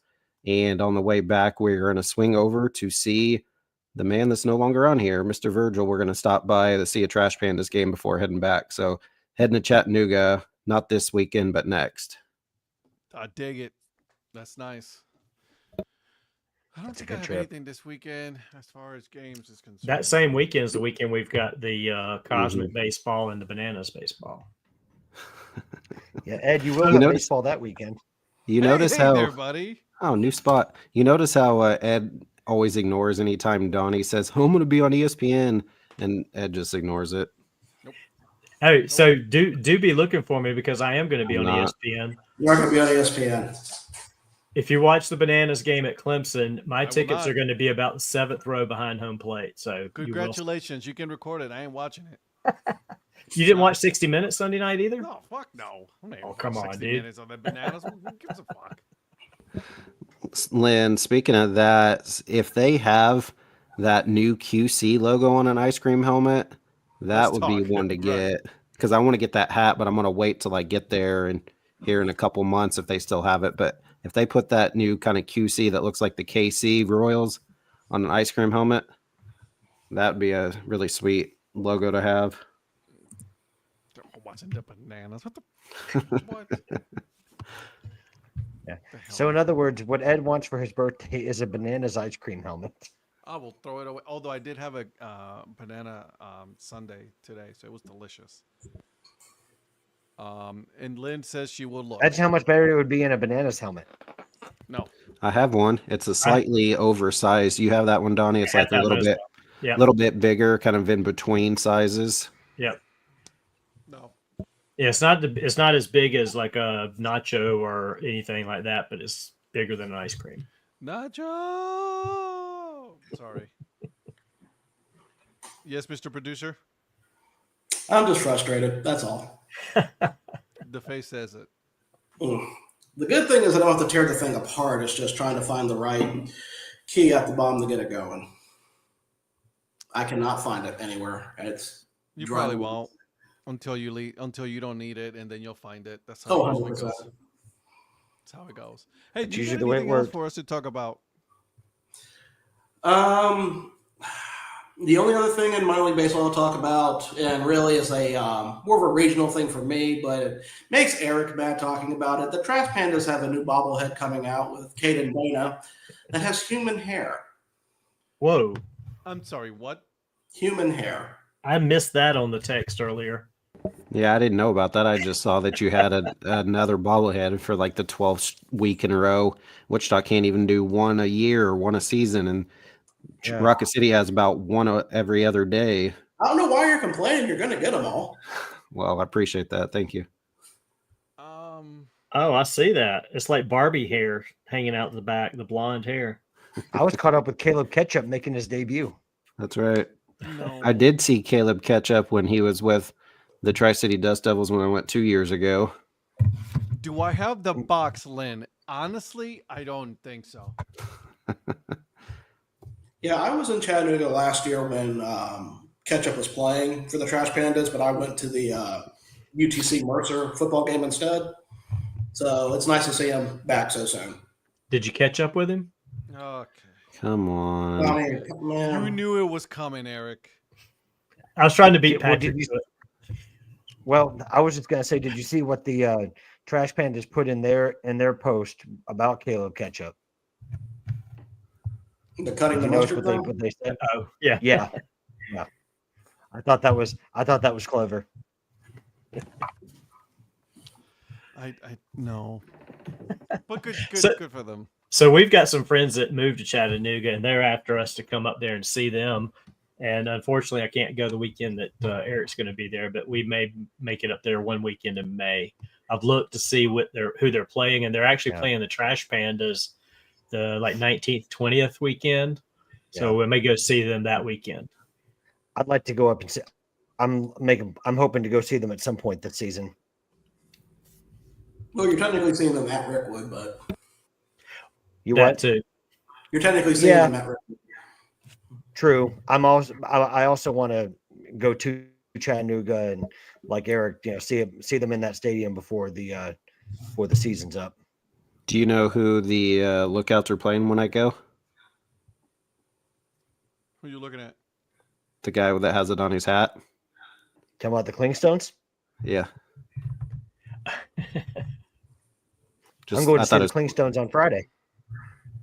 S3: And on the way back, we're going to swing over to see the man that's no longer on here, Mr. Virgil. We're going to stop by to see a Trash Pandas game before heading back. So heading to Chattanooga, not this weekend, but next.
S1: I dig it. That's nice. I don't think
S2: good
S1: I have
S2: trip.
S1: anything this weekend as far as games is concerned.
S5: That same weekend is the weekend we've got the Cosmic Baseball and the Bananas Baseball.
S2: Yeah, Ed, you will
S3: You
S2: have
S3: notice-
S2: baseball that weekend.
S3: You
S1: Hey,
S3: notice
S1: hey
S3: how
S1: there, buddy.
S3: Oh, new spot. You notice how Ed always ignores anytime Donnie says, "Oh, I'm going to be on ESPN," and Ed just ignores it.
S5: Oh, so do be looking for me because I am going to be
S3: I'm
S5: on
S3: not.
S5: ESPN.
S6: You are going to be on ESPN.
S5: If you watch the Bananas game at Clemson, my
S1: will
S5: tickets
S1: not.
S5: are going to be about the 7th row behind home plate. So you will-
S1: Congratulations. You can record it. I ain't watching it.
S5: You didn't watch 60 Minutes Sunday night either?
S1: No, fuck no. I'm not even
S5: Oh,
S1: for
S5: come on,
S1: 60
S5: dude.
S1: minutes on the bananas. Who gives a fuck?
S3: Lynn, speaking of that, if they have that new QC logo on an ice cream helmet, that
S1: Let's
S3: would be
S1: talk.
S3: one to
S1: Right.
S3: get. Because I want to get that hat, but I'm going to wait till I get there and here in a couple months if they still have it. But if they put that new kind of QC that looks like the KC Royals on an ice cream helmet, that would be a really sweet logo to have.
S1: They're all watching the bananas. What the? What?
S2: Yeah.
S1: The hell?
S2: So in other words, what Ed wants for his birthday is a bananas ice cream helmet.
S1: I will throw it away. Although I did have a banana sundae today, so it was delicious. And Lynn says she will look.
S2: That's how much better it would be in a bananas helmet.
S1: No.
S3: I have one. It's a slightly oversized. You have that one, Donnie. It's
S5: I
S3: like
S5: have
S3: a
S5: that one as well. Yeah.
S3: little bit bigger, kind of in between sizes.
S5: Yep.
S1: No.
S5: Yeah, it's not as big as like a nacho or anything like that, but it's bigger than an ice cream.
S1: Nacho. Sorry. Yes, Mr. Producer.
S4: I'm just frustrated. That's all.
S1: The face says it.
S4: The good thing is I don't have to tear the thing apart. It's just trying to find the right key at the bottom to get it going. I cannot find it anywhere. It's
S1: You
S4: driving
S1: probably
S4: me-
S1: won't until you don't need it, and then you'll find it. That's how
S4: Oh,
S1: it usually
S4: 100%.
S1: goes. That's how it goes. Hey,
S2: It's
S1: do you
S2: usually
S1: got
S2: the way it
S1: anything else
S2: works.
S1: for us to talk about?
S4: The only other thing in minor league baseball I'll talk about, and really is a more of a regional thing for me, but it makes Eric mad talking about it. The Trash Pandas have a new bobblehead coming out with Kate and Dana that has human hair.
S5: Whoa.
S1: I'm sorry, what?
S4: Human hair.
S5: I missed that on the text earlier.
S3: Yeah, I didn't know about that. I just saw that you had another bobblehead for like the 12th week in a row. Wichita can't even do one a year or one a season, and
S2: Yeah.
S3: Rocket City has about one every other day.
S4: I don't know why you're complaining. You're going to get them all.
S3: Well, I appreciate that. Thank you.
S5: Oh, I see that. It's like Barbie hair hanging out the back, the blonde hair.
S2: I was caught up with Caleb Ketchup making his debut.
S3: That's right.
S1: No.
S3: I did see Caleb catch up when he was with the Tri-City Dust Devils when I went 2 years ago.
S1: Do I have the box, Lynn? Honestly, I don't think so.
S4: Yeah, I was in Chattanooga last year when Ketchup was playing for the Trash Pandas, but I went to the UTC Mercer football game instead. So it's nice to see him back so soon.
S5: Did you catch up with him?
S1: Okay.
S3: Come on.
S4: I mean,
S1: You
S4: man,
S1: knew it was coming, Eric.
S5: I was trying to beat
S2: Well,
S5: Patrick.
S2: Well, I was just gonna say, did you see what the Trash Pandas put in their post about Caleb Ketchup?
S4: the cutting
S2: Did
S4: the
S2: you notice
S4: mustard
S2: what
S4: thing.
S2: they said?
S5: Oh, yeah.
S2: Yeah, yeah. I thought that was clever.
S1: I no. But good
S5: So-
S1: good for them.
S5: So we've got some friends that moved to Chattanooga, and they're after us to come up there and see them. And unfortunately, I can't go the weekend that Eric's going to be there, but we may make it up there one weekend in May. I've looked to see who they're playing, and they're actually playing the Trash Pandas the 19th, 20th weekend. So we may go see them that weekend.
S2: I'd like to go up and see. I'm hoping to go see them at some point this season.
S4: Well, you're technically seeing them at Rickwood, but
S2: You
S5: That
S2: what?
S5: too.
S4: you're technically seeing
S2: Yeah.
S4: them at Rickwood.
S2: True. I also want to go to Chattanooga and, like Eric, see them in that stadium before the season's up.
S3: Do you know who the Lookouts are playing when I go?
S1: Who are you looking at?
S3: The guy that has it on his hat?
S2: Talking about the Clingstones?
S3: Yeah.
S2: I'm going
S3: I
S2: to see
S3: thought
S2: the
S3: it was
S2: Clingstones on Friday.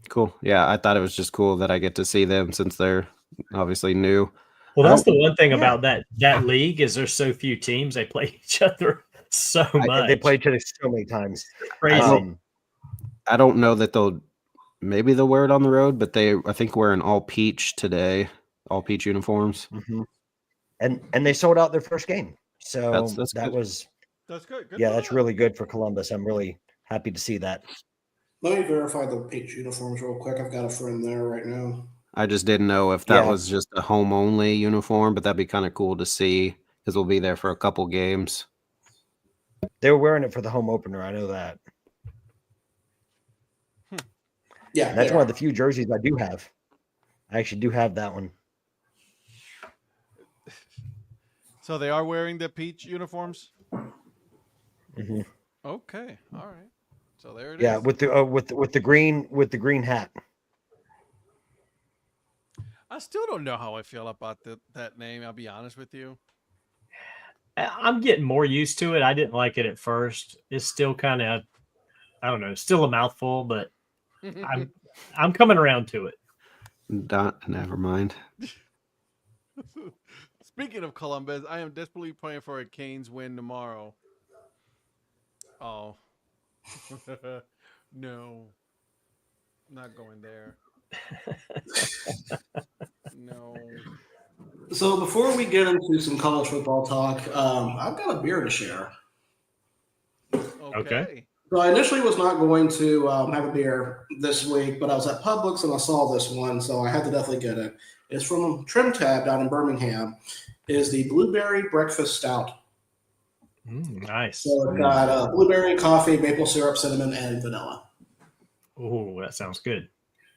S3: cool. Yeah, I thought it was just cool that I get to see them since they're obviously new.
S5: Well,
S3: I
S5: that's
S3: don't-
S5: the one thing
S2: Yeah.
S5: about that league is there's so few teams. They play each other so much.
S2: They played each other so many times.
S5: Crazy.
S3: I don't know that maybe they'll wear it on the road, but I think wearing all peach today, all peach uniforms.
S2: Mhm. And they sold out their first game. So
S3: That's
S2: that
S3: good.
S2: was
S1: That's good. Good
S2: yeah,
S1: for
S2: that's
S1: them.
S2: really good for Columbus. I'm really happy to see that.
S4: Let me verify the Peach uniforms real quick. I've got a friend there right now.
S3: I just didn't know if that
S2: Yeah.
S3: was just a home only uniform, but that'd be kind of cool to see because we'll be there for a couple games.
S2: They were wearing it for the home opener. I know that.
S4: Yeah,
S2: And that's
S4: they
S2: one
S4: are.
S2: of the few jerseys I do have. I actually do have that one.
S1: So they are wearing the peach uniforms?
S2: Mhm.
S1: Okay. All right. So there it is.
S2: Yeah, with the green hat.
S1: I still don't know how I feel about that name. I'll be honest with you.
S5: I'm getting more used to it. I didn't like it at first. It's still kind of, I don't know, still a mouthful, but I'm coming around to it.
S3: Never mind.
S1: Speaking of Columbus, I am desperately praying for a Canes win tomorrow. Oh. No. Not going there. No.
S4: So before we get into some college football talk, I've got a beer to share.
S1: Okay.
S4: So I initially was not going to have a beer this week, but I was at Publix and I saw this one, so I had to definitely get it. It's from Trim Tab down in Birmingham. It is the Blueberry Breakfast Stout.
S5: Nice.
S4: So it's got blueberry, coffee, maple syrup, cinnamon, and vanilla.
S5: Oh, that sounds good.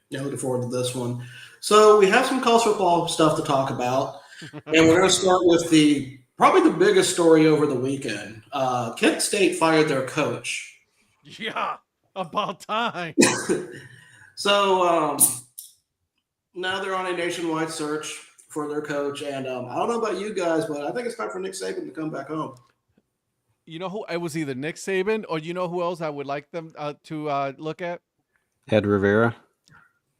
S4: Yeah, looking forward to this one. So we have some college football stuff to talk about, and we're going to start with probably the biggest story over the weekend. Kent State fired their coach.
S1: Yeah, about time.
S4: So now they're on a nationwide search for their coach, and I don't know about you guys, but I think it's time for Nick Saban to come back home.
S1: You know who? It was either Nick Saban or you know who else I would like them to look at?
S3: Ed Rivera.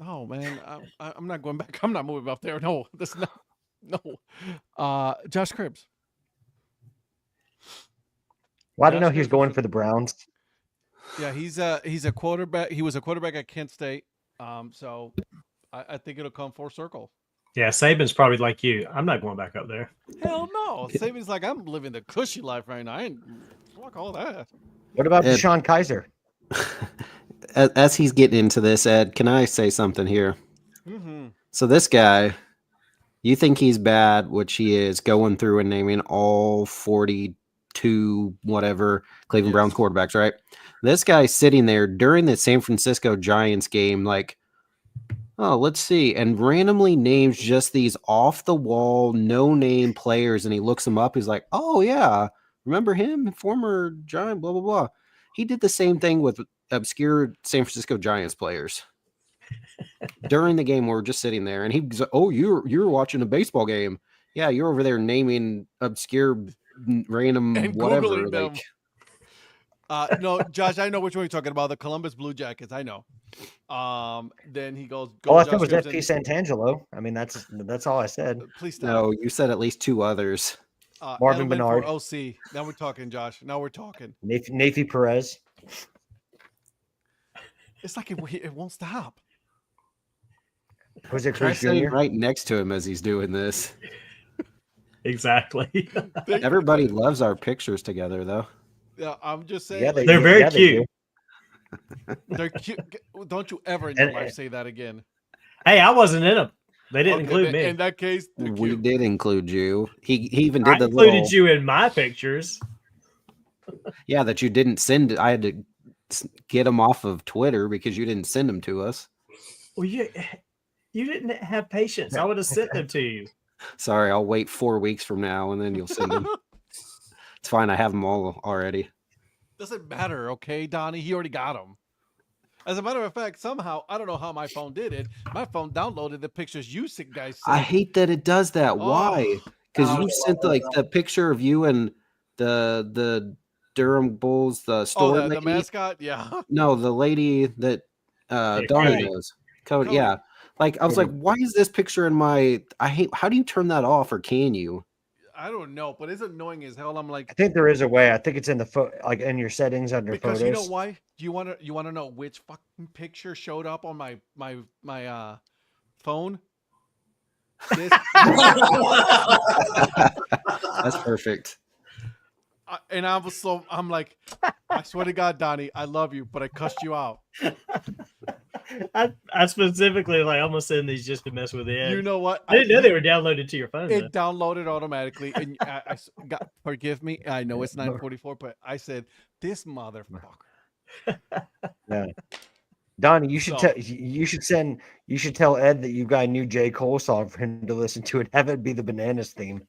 S1: Oh man, I'm not going back. I'm not moving up there. No, that's not. No, Josh Cribbs.
S2: Well, I don't know.
S1: Josh
S2: He's
S1: Cribbs
S2: going
S1: was
S2: for the Browns.
S1: Yeah, he's a quarterback. He was a quarterback at Kent State. So I think it'll come full circle.
S5: Yeah, Saban's probably like you. I'm not going back up there.
S1: Hell no. Saban's like, I'm living the cushy life right now. I ain't fuck all that.
S2: What about
S3: Ed.
S2: Deshaun Kaiser?
S3: As he's getting into this, Ed, can I say something here?
S1: Mm-hmm.
S3: So this guy, you think he's bad, which he is, going through and naming all 42 whatever Cleveland Browns quarterbacks, right? This guy's sitting there during the San Francisco Giants game, like, oh, let's see, and randomly names just these off-the-wall, no-name players, and he looks them up. He's like, oh, yeah, remember him? Former Giant, blah, blah, blah. He did the same thing with obscure San Francisco Giants players. During the game, we were just sitting there, and he was like, oh, you're watching a baseball game. Yeah, you're over there naming obscure, random,
S1: And
S3: whatever.
S1: Googling them.
S3: Like,
S1: No, Josh, I know which one you're talking about. The Columbus Blue Jackets. I know. Then he goes.
S2: Oh, I
S1: Josh
S2: thought it was
S1: Cribbs
S2: FP Santangelo. I mean, that's all I said.
S1: Please stop.
S3: no, you said at least two others.
S2: Marvin
S1: Edelman
S2: Bernard.
S1: for OC. Now we're talking, Josh. Now we're talking.
S2: Nafi Perez.
S1: It's like it won't stop.
S2: Jose
S3: Try
S2: Cruz
S3: sitting
S2: Jr.
S3: right next to him as he's doing this.
S5: Exactly.
S3: Everybody loves our pictures together, though.
S1: Yeah, I'm just saying.
S2: Yeah,
S1: like,
S5: They're very
S2: they
S5: cute.
S2: do.
S1: they're cute. Don't you ever in your
S2: And-
S1: life say that again.
S5: Hey, I wasn't in them. They didn't
S1: Okay,
S5: include
S1: then
S5: me.
S1: In that case, they're
S3: We
S1: cute.
S3: did include you. He even
S5: I
S3: did the
S5: included
S3: little,
S5: you in my pictures.
S3: yeah, that you didn't send. I had to get them off of Twitter because you didn't send them to us.
S5: Well, you didn't have patience. I would have sent them to you.
S3: Sorry, I'll wait 4 weeks from now and then you'll send them. It's fine. I have them all already.
S1: Doesn't matter, okay, Donnie? He already got them. As a matter of fact, somehow, I don't know how my phone did it. My phone downloaded the pictures you guys sent.
S3: I hate that it does that.
S1: Oh.
S3: Why? Because you sent like the picture of you and the Durham Bulls, the store
S1: the
S3: lady.
S1: mascot? Yeah.
S3: No, the lady that Donnie
S5: Cody.
S3: knows. Cody,
S1: Cody.
S3: yeah. Like I was like, why is this picture in my? I hate. How do you turn that off, or can you?
S1: I don't know, but it's annoying as hell. I'm like,
S2: I think there is a way. I think it's in the like in your settings under
S1: because
S2: photos.
S1: you know why? Do you want to know which fucking picture showed up on my phone? This,
S3: That's perfect.
S1: and I'm like, I swear to God, Donnie, I love you, but I cussed you out.
S5: I specifically almost send these just to mess with Ed.
S1: You know what?
S5: I didn't know they were downloaded to your phone.
S1: It downloaded automatically, and forgive me. I know it's 9:44, but I said this motherfucker.
S2: Yeah. Donnie, you should
S1: So-
S2: you should tell Ed that you got a new J. Cole song for him to listen to and have it be the Bananas theme.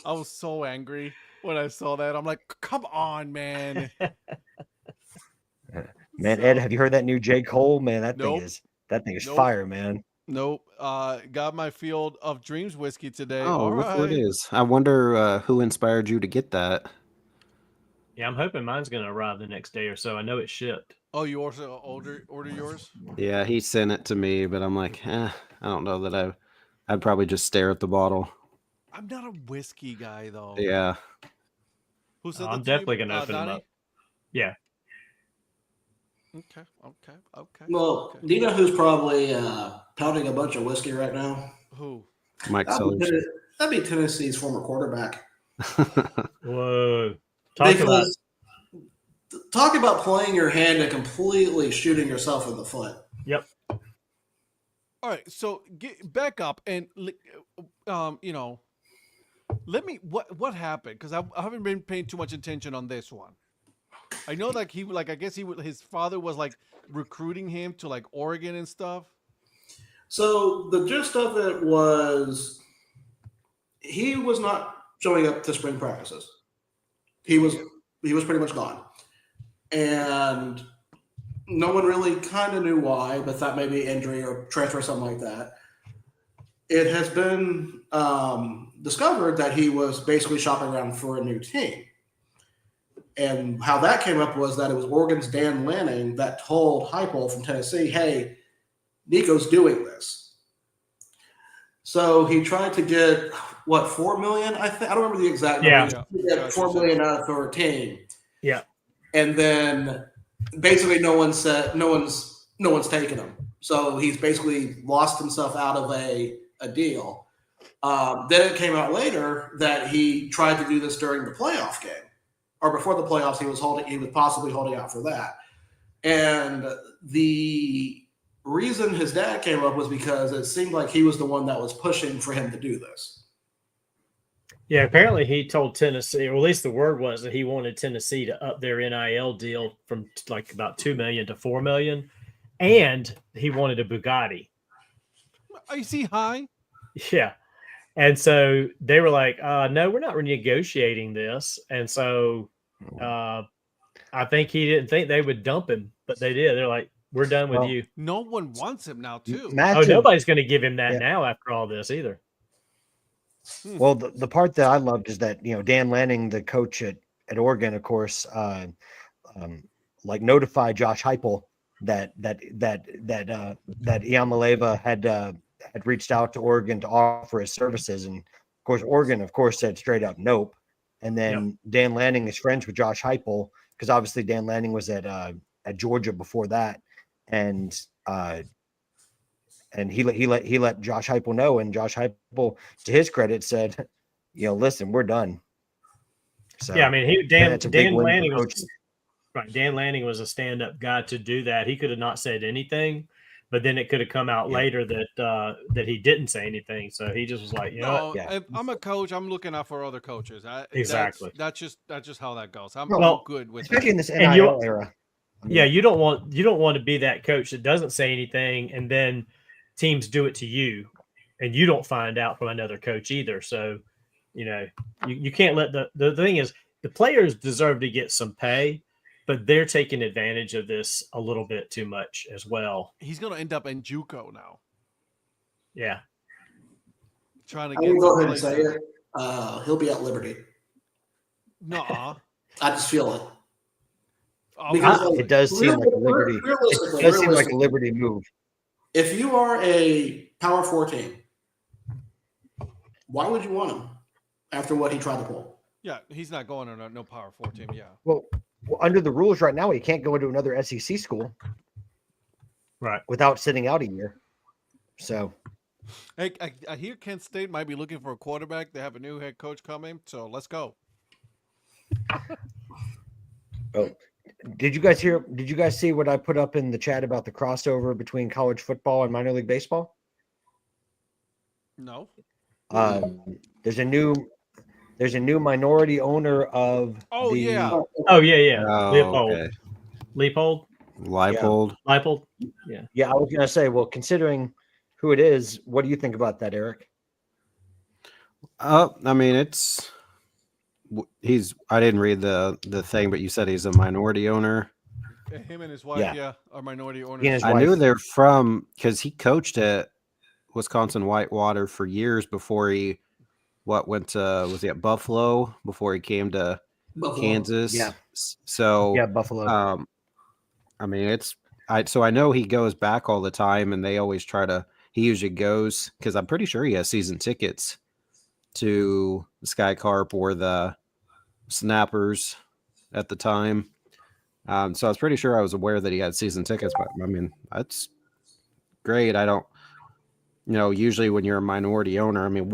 S1: I was so angry when I saw that. I'm like, come on, man.
S2: Man,
S1: So-
S2: Ed, have you heard that new J. Cole? Man, that
S1: Nope.
S2: thing is
S1: Nope.
S2: fire, man.
S1: Nope. Got my Field of Dreams whiskey today.
S3: Oh,
S1: All
S3: look what it
S1: right.
S3: is. I wonder who inspired you to get that.
S5: Yeah, I'm hoping mine's going to arrive the next day or so. I know it's shipped.
S1: Oh, you also order yours?
S3: Yeah, he sent it to me, but I'm like, I don't know that I'd probably just stare at the bottle.
S1: I'm not a whiskey guy though.
S3: Yeah.
S1: Who said
S5: I'm
S1: that to you,
S5: definitely going to open them
S1: Donnie?
S5: up. Yeah.
S1: Okay.
S4: Well,
S1: Okay.
S4: do you know who's probably pounding a bunch of whiskey right now?
S1: Who?
S3: Mike
S4: That'd be,
S3: Sellers.
S4: Tennes- that'd be Tennessee's former quarterback.
S5: Whoa. Talk about
S4: Because talk about playing your hand and completely shooting yourself in the foot.
S5: yep.
S1: All right, so get back up and let me what happened, because I haven't been paying too much attention on this one. I know like I guess his father was like recruiting him to like Oregon and stuff.
S4: So the gist of it was he was not showing up to spring practices. He was pretty much gone. And no one really kind of knew why, but thought maybe injury or transfer or something like that. It has been discovered that he was basically shopping around for a new team. And how that came up was that it was Oregon's Dan Lanning that told Heupel from Tennessee, hey, Nico's doing this. So he tried to get, what, $4 million? I don't remember the exact number.
S5: Yeah.
S4: He got $4 million out for a team.
S5: Yeah.
S4: And then basically no one's taken him. So he's basically lost himself out of a deal. Then it came out later that he tried to do this during the playoff game, or before the playoffs. He was possibly holding out for that. And the reason his dad came up was because it seemed like he was the one that was pushing for him to do this.
S5: Yeah, apparently he told Tennessee, or at least the word was that he wanted Tennessee to up their NIL deal from like about $2 million to $4 million, and he wanted a Bugatti.
S1: Is he high?
S5: Yeah, and so they were like, "No, we're not renegotiating this." And so I think he didn't think they would dump him, but they did. They're like, "We're done with you."
S1: No one wants him now, too.
S5: Nobody's going to give him that now after all this either.
S2: Well, the part that I loved is that, Dan Lanning, the coach at Oregon, of course, like notified Josh Heupel that Iamaleava had reached out to Oregon to offer his services, and of course Oregon, said straight up nope. And then Dan Lanning is friends with Josh Heupel because obviously Dan Lanning was at Georgia before that, and he let Josh Heupel know, and Josh Heupel, to his credit, said, listen, we're done. So
S5: yeah, I mean, Dan Lanning
S2: was
S5: right. Dan Lanning was a stand-up guy to do that. He could have not said anything, but then it could have come out later that he didn't say anything. So he just was like,
S1: if I'm a coach, I'm looking out for other coaches.
S5: Exactly.
S1: That's just how that goes. I'm good with
S2: especially
S1: that.
S2: in this NIL era.
S5: You don't want to be that coach that doesn't say anything, and then teams do it to you, and you don't find out from another coach either. So, you can't let the thing is the players deserve to get some pay, but they're taking advantage of this a little bit too much as well.
S1: He's going to end up in JUCO now.
S5: Yeah.
S4: Trying to get. Go ahead and say it. He'll be at Liberty.
S1: Nuh-uh.
S4: I just feel it.
S2: Because it does seem like a Liberty. It does seem like a Liberty move.
S4: If you are a Power 4 team, why would you want him after what he tried to pull?
S1: Yeah, he's not going on no Power 4 team. Yeah.
S2: Well, under the rules right now, he can't go into another SEC school,
S5: right,
S2: without sitting out a year. So,
S1: hey, I hear Kent State might be looking for a quarterback. They have a new head coach coming, so let's go.
S2: Did you guys see what I put up in the chat about the crossover between college football and minor league baseball?
S1: No.
S2: There's a new minority owner of
S5: Leipold.
S2: Yeah, I was gonna say, well, considering who it is, what do you think about that, Eric?
S3: I mean, I didn't read the thing, but you said he's a minority owner.
S1: Him and his wife, are minority owners.
S3: I knew they're from, because he coached at Wisconsin Whitewater for years before he went to, was he at Buffalo before he came to Kansas?
S2: Yeah.
S3: So
S2: Buffalo.
S3: I mean, so I know he goes back all the time, and they always he usually goes, because I'm pretty sure he has season tickets to the Sky Carp or the Snappers at the time. So I was pretty sure I was aware that he had season tickets, but I mean, that's great. I don't, usually when you're a minority owner, I mean,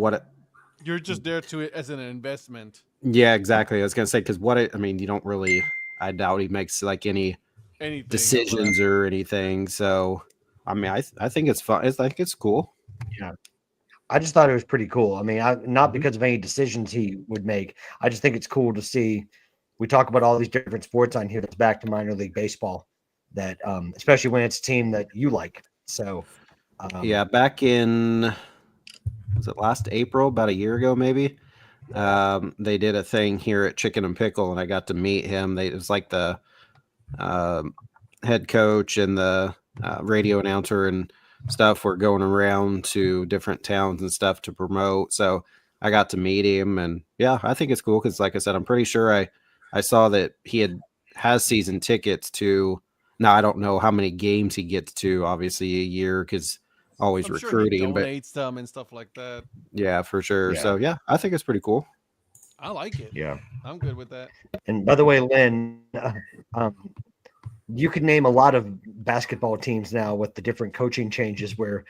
S1: You're just there to as an investment.
S3: yeah, exactly. I was going to say, because I mean, you don't really, I doubt he makes like any
S1: Anything
S3: decisions or anything. So, I mean, I think it's fun. It's cool.
S2: Yeah. I just thought it was pretty cool. I mean, not
S3: Mhm.
S2: because of any decisions he would make. I just think it's cool to see. We talk about all these different sports on here that's back to minor league baseball. That especially when it's a team that you like. So
S3: Yeah, back in, was it last April, about a year ago, maybe? They did a thing here at Chicken and Pickle, and I got to meet him. It was like the head coach and the radio announcer and stuff were going around to different towns and stuff to promote. So I got to meet him, and yeah, I think it's cool because, like I said, I'm pretty sure I saw that he has season tickets to. Now I don't know how many games he gets to, obviously a year because always
S1: I'm sure
S3: recruiting,
S1: he
S3: but
S1: donates them and stuff like that.
S3: yeah, for sure.
S2: Yeah.
S3: So yeah, I think it's pretty cool.
S1: I like it.
S2: yeah.
S1: I'm good with that.
S2: And by the way, Lynn, you could name a lot of basketball teams now with the different coaching changes where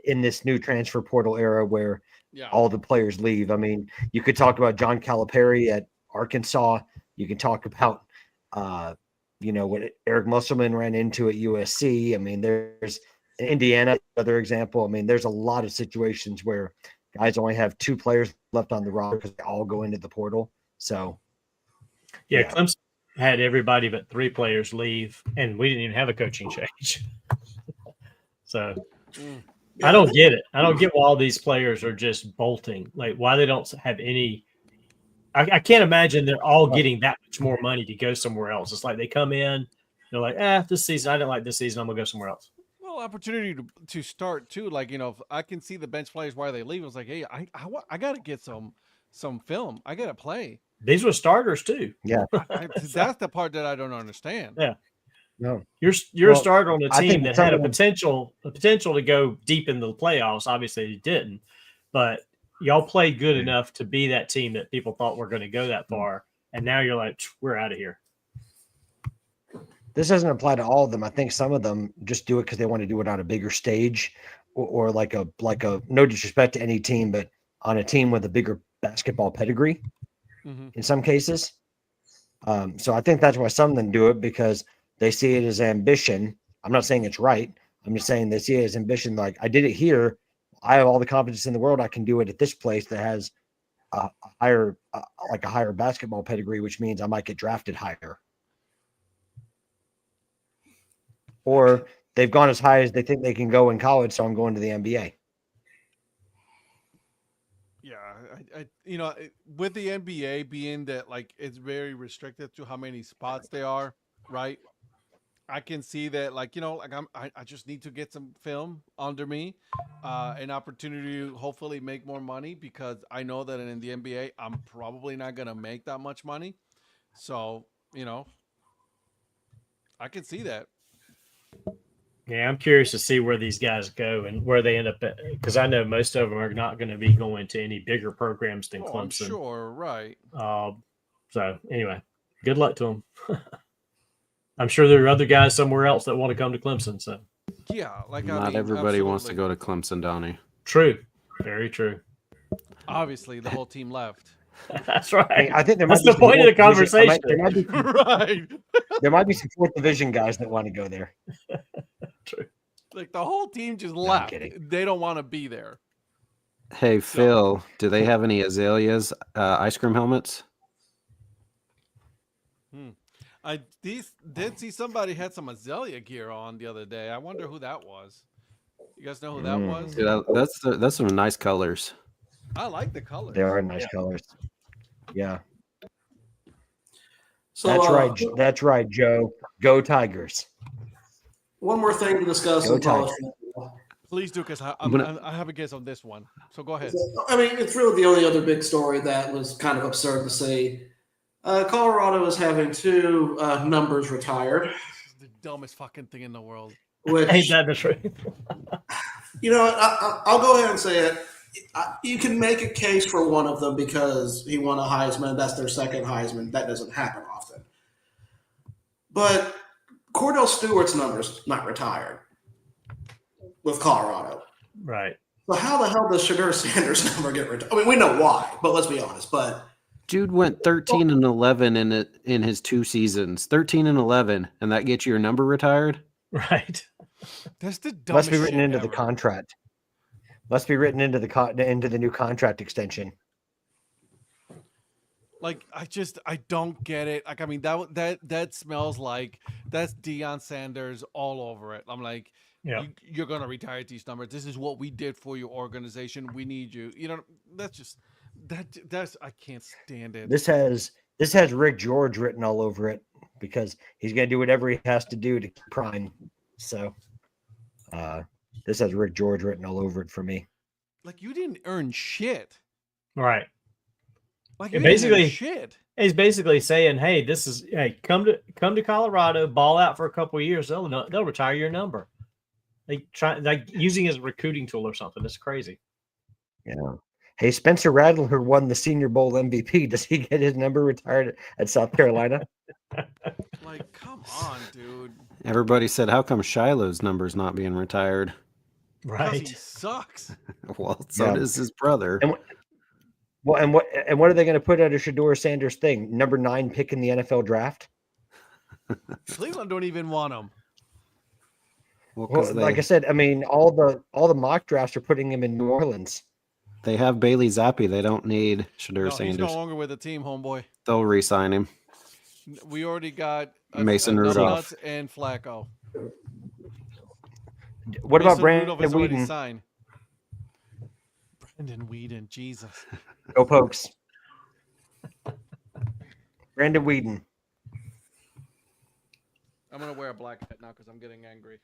S2: in this new transfer portal era where
S1: Yeah.
S2: all the players leave. I mean, you could talk about John Calipari at Arkansas. You can talk about, what Eric Musselman ran into at USC. I mean, there's Indiana, another example. I mean, there's a lot of situations where guys only have 2 players left on the roster because they all go into the portal. So,
S5: Yeah,
S2: Yeah.
S5: Clemson had everybody but 3 players leave, and we didn't even have a coaching change. So I don't get it. I don't get why all these players are just bolting. Like why they don't have any. I can't imagine they're all getting that much more money to go somewhere else. It's like they come in, they're like, this season I didn't like this season. I'm gonna go somewhere else.
S1: Well, opportunity to start too. Like if I can see the bench players why they leave. It's like, hey, I got to get some film. I got to play.
S5: These were starters too.
S2: Yeah.
S1: That's the part that I don't understand.
S5: Yeah.
S2: No.
S5: You're a starter on a
S2: I
S5: team
S2: think
S5: that
S2: some
S5: had a
S2: of them-
S5: potential to go deep in the playoffs. Obviously, it didn't, but y'all played good enough to be that team that people thought were going to go that far, and now you're like, we're out of here.
S2: This doesn't apply to all of them. I think some of them just do it because they want to do it on a bigger stage, or like a no disrespect to any team, but on a team with a bigger basketball pedigree.
S1: Mhm.
S2: In some cases. So I think that's why some of them do it because they see it as ambition. I'm not saying it's right. I'm just saying they see it as ambition. Like I did it here. I have all the confidence in the world. I can do it at this place that has a higher basketball pedigree, which means I might get drafted higher. Or they've gone as high as they think they can go in college, so I'm going to the NBA.
S1: Yeah, with the NBA being that like it's very restricted to how many spots they are, right? I can see that, like I just need to get some film under me, an opportunity to hopefully make more money because I know that in the NBA I'm probably not gonna make that much money, so I can see that.
S5: Yeah, I'm curious to see where these guys go and where they end up at, because I know most of them are not going to be going to any bigger programs than
S1: I'm
S5: Clemson.
S1: sure, right?
S5: So anyway, good luck to them. I'm sure there are other guys somewhere else that want to come to Clemson. So
S1: Yeah,
S3: Not everybody wants to go to Clemson, Donnie.
S5: true, very true.
S1: Obviously, the whole team left.
S5: That's right.
S2: I think
S5: that's the point of the conversation.
S1: Right.
S2: There might be some 4th division guys that want to go there.
S5: True.
S1: Like the whole team just
S2: I'm
S1: left.
S2: kidding.
S1: They don't want to be there.
S3: Hey Phil, do they have any azaleas ice cream helmets?
S1: I did see somebody had some azalea gear on the other day. I wonder who that was. You guys know who that was?
S3: Dude, that's some nice colors.
S1: I like the colors.
S2: They are nice colors. Yeah.
S4: So
S2: That's right. That's right, Joe. Go Tigers.
S4: One more thing to discuss
S2: Go
S4: in college
S2: Tigers.
S4: football.
S1: Please do, because I have a guess on this one. So go ahead.
S4: I mean, it's really the only other big story that was kind of absurd to see. Colorado is having 2 numbers retired.
S1: This is the dumbest fucking thing in the world.
S4: Which,
S5: Ain't that the truth?
S4: I'll go ahead and say it. You can make a case for one of them because he won a Heisman. That's their second Heisman. That doesn't happen often. But Cordell Stewart's number's not retired with Colorado.
S5: Right.
S4: So how the hell does Shedeur Sanders' number get retired? I mean, we know why, but let's be honest. But
S3: Dude went 13-11 in his 2 seasons. 13-11, and that gets your number retired?
S5: Right.
S1: That's the dumbest
S2: Must be written
S1: shit
S2: into
S1: ever.
S2: the contract. Must be written into the new contract extension.
S1: Like I don't get it. Like I mean that smells like that's Deion Sanders all over it. I'm like,
S5: Yeah.
S1: you're gonna retire these numbers. This is what we did for your organization. We need you. You know, that's just that's I can't stand it.
S2: This has Rick George written all over it because he's going to do whatever he has to do to keep Prime. So, this has Rick George written all over it for me.
S1: Like you didn't earn shit.
S5: Right.
S1: Like
S5: Yeah,
S1: you didn't earn
S5: basically-
S1: shit.
S5: He's basically saying, "Hey, come to Colorado, ball out for a couple of years. They'll retire your number." Like using it as a recruiting tool or something. It's crazy.
S2: Yeah. Hey, Spencer Rattler won the Senior Bowl MVP. Does he get his number retired at South Carolina?
S1: Like, come on, dude.
S3: Everybody said, how come Shiloh's number's not being retired?
S1: Because he
S5: Right.
S1: sucks.
S3: Well, so
S2: Yeah.
S3: does his brother.
S2: And what are they going to put under Shedeur Sanders' thing? Number 9 pick in the NFL draft?
S1: Cleveland don't even want him.
S3: Well,
S2: Well,
S3: 'cause
S2: like I said, I mean, all the mock drafts are putting him in New Orleans.
S3: they have Bailey Zappi. They don't need Shedeur
S1: No, he's
S3: Sanders.
S1: no longer with the team, homeboy.
S3: They'll re-sign him.
S1: We already got
S3: Mason Rudolph.
S1: Nuts and Flacco.
S2: What about
S1: Mason Rudolph
S2: Brandon
S1: is already
S2: Whedon?
S1: signed. Brandon Whedon, Jesus.
S2: Go Pokes. Brandon Whedon.
S1: I'm gonna wear a black hat now because I'm getting angry.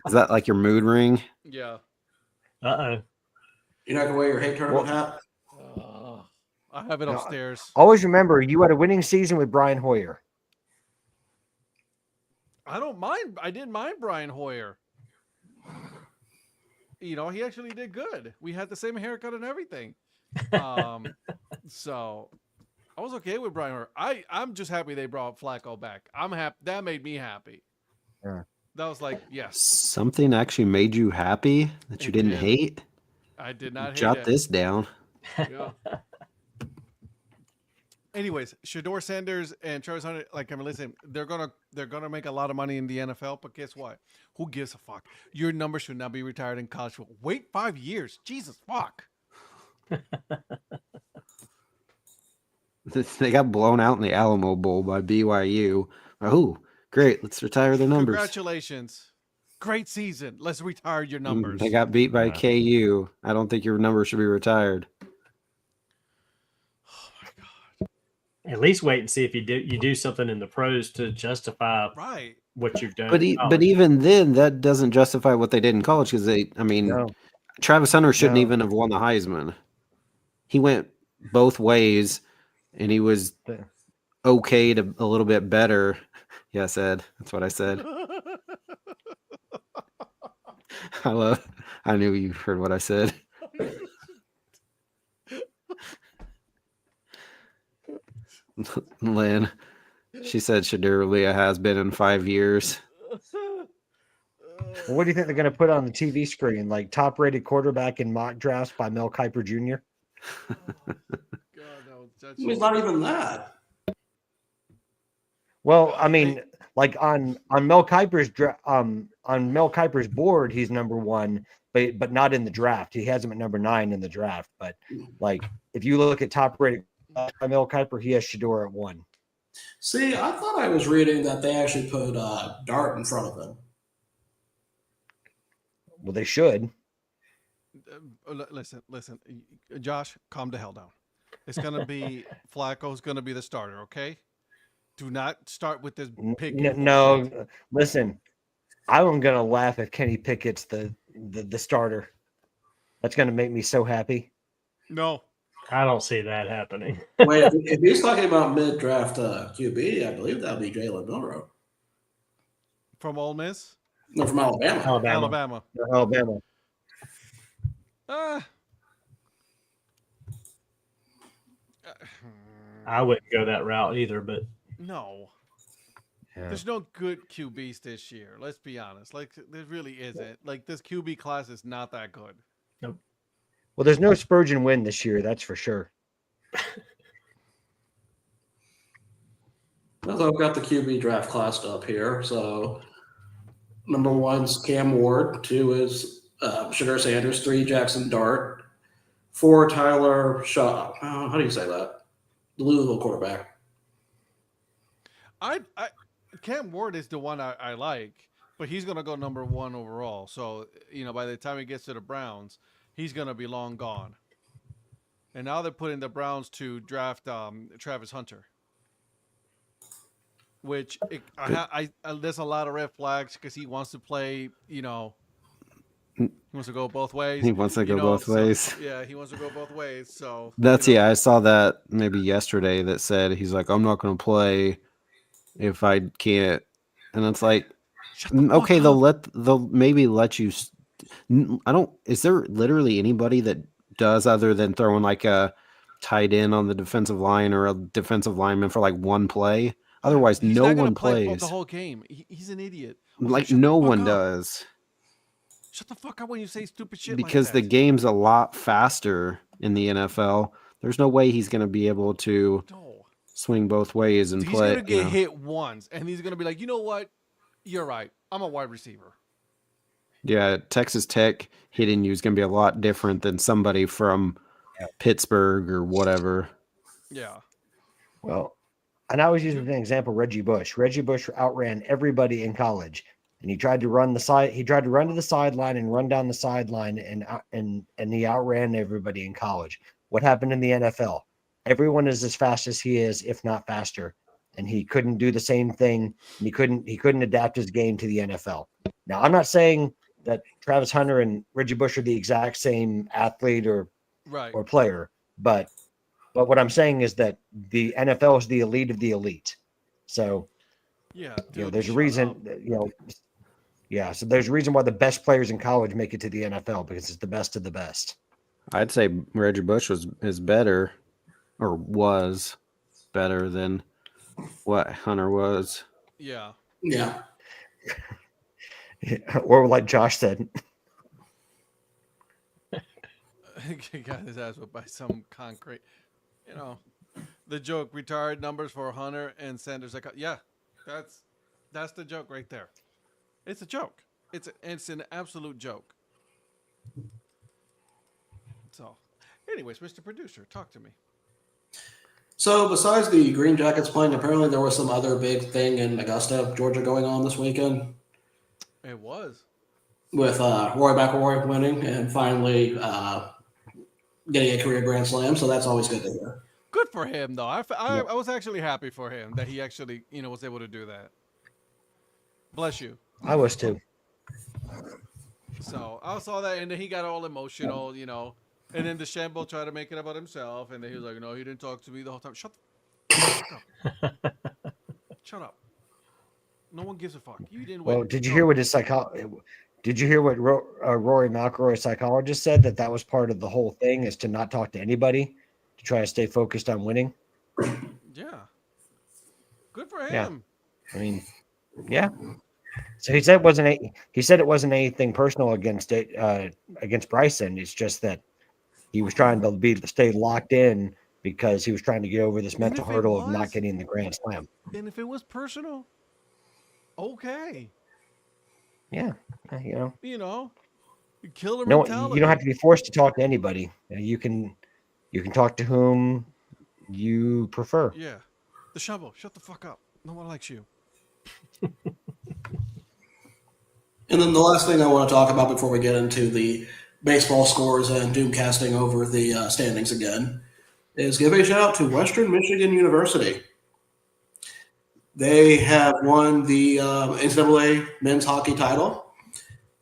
S3: Is that like your mood ring?
S1: Yeah.
S5: Uh-oh.
S4: you're not gonna wear your hate tournament hat.
S1: I have it
S2: No,
S1: upstairs.
S2: Always remember, you had a winning season with Brian Hoyer.
S1: I don't mind. I didn't mind Brian Hoyer. You know, he actually did good. We had the same haircut and everything. So I was okay with Brian Hoyer. I'm just happy they brought Flacco back. I'm happy. That made me happy.
S2: Yeah.
S1: That was like, yes,
S3: Something actually made you happy that you
S1: It
S3: didn't
S1: did.
S3: hate?
S1: I did not hate
S3: Jot
S1: it.
S3: this down.
S1: Yeah. Anyways, Shedeur Sanders and Travis Hunter, like I mean, listen, they're gonna make a lot of money in the NFL, but guess what? Who gives a fuck? Your number should not be retired in college football. Wait 5 years. Jesus fuck.
S3: They got blown out in the Alamo Bowl by BYU. Oh, great. Let's retire their numbers.
S1: Congratulations. Great season. Let's retire your
S3: Mm,
S1: numbers.
S3: They got beat by
S5: Yeah.
S3: KU. I don't think your number should be retired.
S1: Oh my god.
S5: At least wait and see if you do something in the pros to justify
S1: Right.
S5: what you've done.
S3: But
S5: in
S3: but
S5: college.
S3: even then, that doesn't justify what they did in college because
S2: No.
S3: Travis Hunter shouldn't
S2: No.
S3: even have won the Heisman. He went both ways, and he was
S2: Yeah.
S3: okay to a little bit better. Yes, Ed. That's what I said. I knew you heard what I said. Lynn, she said Shedeur Leah has been in 5 years.
S2: Well, what do you think they're going to put on the TV screen? Like top rated quarterback in mock drafts by Mel Kiper Jr.?
S1: God, no, that's
S4: It's not even that.
S2: Well, I mean, like on Mel Kiper's on Mel Kiper's board, he's number 1, but not in the draft. He has him at number 9 in the draft. But like, if you look at top rated by Mel Kiper, he has Shedeur at 1.
S4: See, I thought I was reading that they actually put Dart in front of him.
S2: Well, they should.
S1: Listen, Josh, calm the hell down. It's gonna be Flacco's gonna be the starter, okay? Do not start with this pick.
S2: No, listen, I'm gonna laugh if Kenny Pickett's the starter. That's gonna make me so happy.
S1: No.
S5: I don't see that happening.
S4: Wait, if he's talking about mid-draft QB, I believe that would be Jalen Milroe.
S1: From Ole Miss?
S4: No, from Alabama.
S5: Alabama.
S1: Alabama.
S2: Alabama.
S5: I wouldn't go that route either, but
S1: No.
S2: Yeah.
S1: There's no good QBs this year. Let's be honest. Like there really isn't. Like this QB class is not that good.
S2: Well, there's no Spurgeon win this year, that's for sure.
S4: So I've got the QB draft classed up here. So number 1's Cam Ward. 2 is Sugar Sanders. 3 Jackson Dart. 4 Tyler Shaw. How do you say that? The Louisville quarterback.
S1: I Cam Ward is the one I like, but he's gonna go number 1 overall. So by the time he gets to the Browns, he's gonna be long gone. And now they're putting the Browns to draft Travis Hunter, which there's a lot of red flags because he wants to play. He wants to go both ways.
S3: He wants to go both ways.
S1: Yeah, he wants to go both ways. So
S3: That's I saw that maybe yesterday that said he's like, I'm not going to play if I can't, and it's like, okay, they'll maybe let you. Is there literally anybody that does other than throwing like a tight end on the defensive line or a defensive lineman for like one play? Otherwise,
S1: he's
S3: no
S1: not gonna
S3: one
S1: play
S3: plays
S1: the whole game. He's an idiot.
S3: Like
S1: Shut
S3: no
S1: the fuck
S3: one
S1: up.
S3: does.
S1: Shut the fuck up when you say stupid shit.
S3: Because
S1: like
S3: the
S1: that.
S3: game's a lot faster in the NFL. There's no way he's going to be able to swing both ways and
S1: he's
S3: play.
S1: He's going to get hit once, and he's going to be like, you know what? You're right. I'm a wide receiver.
S3: Yeah, Texas Tech hitting you is going to be a lot different than somebody from Pittsburgh or whatever.
S1: Yeah.
S2: Well, and I was using as an example Reggie Bush. Reggie Bush outran everybody in college. And he tried to run to the sideline and run down the sideline, and he outran everybody in college. What happened in the NFL? Everyone is as fast as he is, if not faster. And he couldn't do the same thing. And he couldn't adapt his game to the NFL. Now, I'm not saying that Travis Hunter and Reggie Bush are the exact same athlete or player, but what I'm saying is that the NFL is the elite of the elite. So there's a reason so there's a reason why the best players in college make it to the NFL, because it's the best of the best.
S3: I'd say Reggie Bush was better than what Hunter was.
S1: Yeah.
S4: Yeah.
S2: Or like Josh said.
S1: He got his ass whipped by some concrete. The joke, retired numbers for Hunter and Sanders. Yeah, that's the joke right there. It's a joke. It's an absolute joke. So, anyways, Mr. Producer, talk to me.
S4: So, besides the Green Jackets playing, apparently there was some other big thing in Augusta, Georgia, going on this weekend.
S1: It was.
S4: With Roy McIlroy winning and finally getting a career Grand Slam. So that's always good to hear.
S1: Good for him, though. I was actually happy for him that he actually, was able to do that. Bless you.
S2: I was too.
S1: So I saw that, and then he got all emotional, and then DeChambeau tried to make it about himself, and then he was like, "No, he didn't talk to me the whole time." Shut the fuck up. Shut up. No one gives a fuck. You didn't win.
S2: Well, did you hear what Did you hear what Rory McIlroy's psychologist said? That was part of the whole thing, is to not talk to anybody, to try to stay focused on winning.
S1: Yeah. Good for him.
S2: Yeah. I mean, yeah. So he said it wasn't anything personal against Bryson. It's just that he was trying to stay locked in because he was trying to get over this mental hurdle of not getting the Grand Slam.
S1: And if it was personal, okay.
S2: Yeah,
S1: killer
S2: no,
S1: mentality.
S2: you don't have to be forced to talk to anybody. You can talk to whom you prefer.
S1: Yeah. DeChambeau, shut the fuck up. No one likes you.
S4: And then the last thing I want to talk about before we get into the baseball scores and doomcasting over the standings again is give a shout out to Western Michigan University. They have won the NCAA men's hockey title.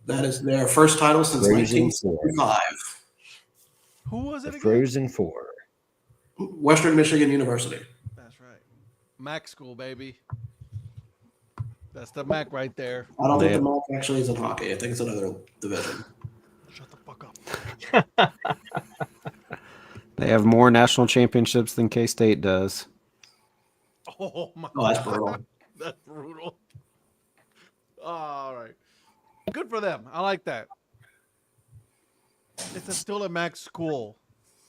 S4: That is their first title since 1945.
S1: Who was it again?
S2: Frozen Four.
S4: Western Michigan University.
S1: That's right. MAC school, baby. That's the MAC right there.
S4: I don't think the MAC actually is in hockey. I think it's another division.
S1: Shut the fuck up.
S3: They have more national championships than K-State does.
S1: Oh my!
S4: Oh, that's brutal.
S1: That's brutal. All right. Good for them. I like that. It's still a max school.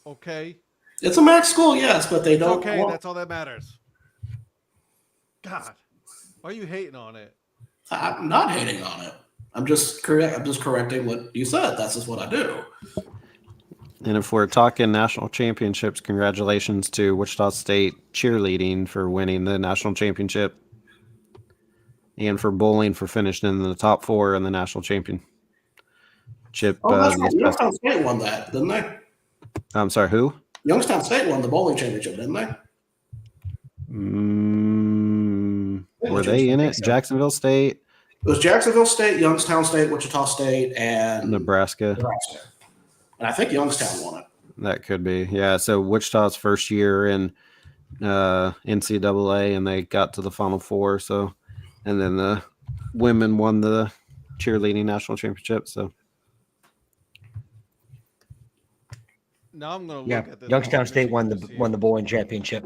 S1: Okay?
S4: It's a max school, yes, but they
S1: It's
S4: don't.
S1: okay. That's all that matters. God. Why are you hating on it?
S4: I'm not hating on it. I'm just correcting what you said. That's just what I do.
S3: And if we're talking national championships, congratulations to Wichita State cheerleading for winning the national championship, and for bowling for finishing in the top 4 in the national championship.
S4: Oh, that's right. Youngstown State won that, didn't they?
S3: I'm sorry, who?
S4: Youngstown State won the bowling championship, didn't they?
S3: Were they in it?
S2: so.
S3: Jacksonville State?
S4: It was Jacksonville State, Youngstown State, Wichita State, and
S3: Nebraska.
S4: And I think Youngstown won it.
S3: That could be. Yeah, so Wichita's first year in NCAA, and they got to the Final Four. So, and then the women won the cheerleading national championship. So,
S1: Now I'm going to
S2: Yeah,
S1: look at this.
S2: Youngstown State won the bowling championship.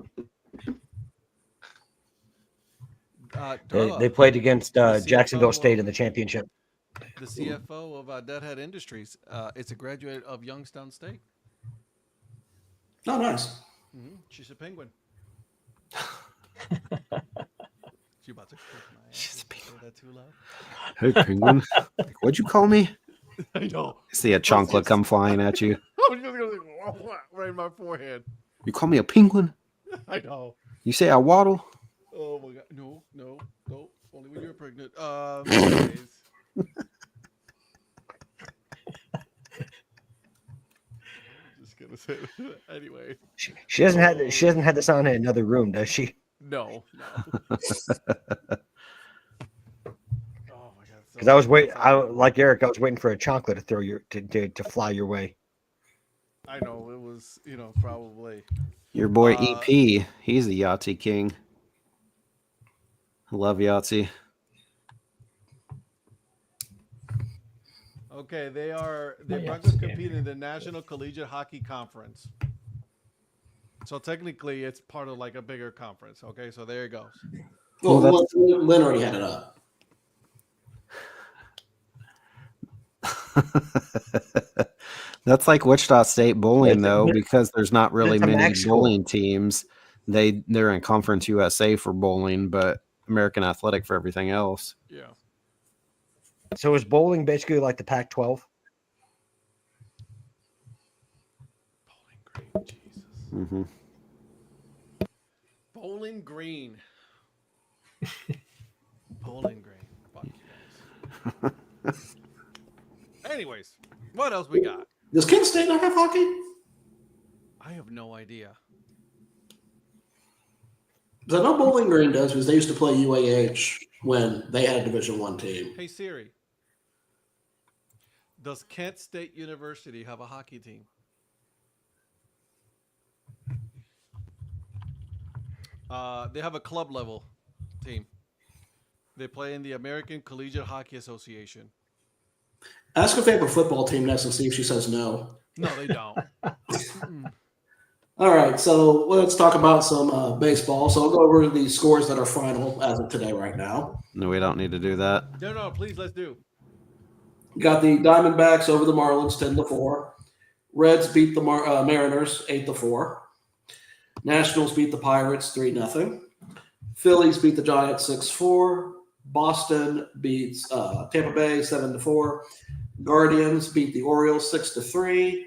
S2: They played against Jacksonville State in the championship.
S1: The CFO of Dad Hat Industries. It's a graduate of Youngstown State.
S4: Oh, nice.
S1: She's a penguin. She about to kick my ass.
S3: She's a penguin.
S1: Say that too loud?
S3: hey, penguin. What'd you call me?
S1: I know.
S3: See a chancla come flying at you.
S1: I'm just going to right in my forehead.
S3: You call me a penguin?
S1: I know.
S3: You say I waddle?
S1: Oh my God. No. Only when you're pregnant. Anyways. Just gonna say anyway.
S2: She hasn't had this on in another room, does she?
S1: No. Oh my God.
S2: Because I was like Eric, I was waiting for a chocolate to throw to fly your way.
S1: I know it was, probably.
S3: Your boy EP, he's the Yahtzee king. I love Yahtzee.
S1: Okay, they're
S5: yeah,
S1: competing in the National Collegiate Hockey Conference. So technically, it's part of like a bigger conference. Okay, so there it goes.
S4: Well, Lynn already had it up.
S3: That's like Wichita State bowling,
S2: It's
S3: though, because there's not really
S2: it's a
S3: many
S2: max school.
S3: bowling teams. They're in Conference USA for bowling, but American Athletic for everything else.
S1: Yeah.
S2: So is bowling basically like the Pac-12?
S1: Bowling Green, Jesus.
S3: Mm-hmm.
S1: Bowling Green. Bowling Green. Fuck you guys. Anyways, what else we got?
S4: Does Kent State not have hockey?
S1: I have no idea.
S4: Because I know Bowling Green does, because they used to play UAH when they had a Division I team.
S1: Hey Siri. Does Kent State University have a hockey team? They have a club level team. They play in the American Collegiate Hockey Association.
S4: Ask if they have a football team next and see if she says no.
S1: No, they don't.
S4: All right, so let's talk about some baseball. So I'll go over the scores that are final as of today right now.
S3: No, we don't need to do that.
S1: No, please, let's do.
S4: You got the Diamondbacks over the Marlins 10-4. Reds beat the Mariners 8-4. Nationals beat the Pirates 3-0. Phillies beat the Giants 6-4. Boston beats Tampa Bay 7-4. Guardians beat the Orioles 6-3.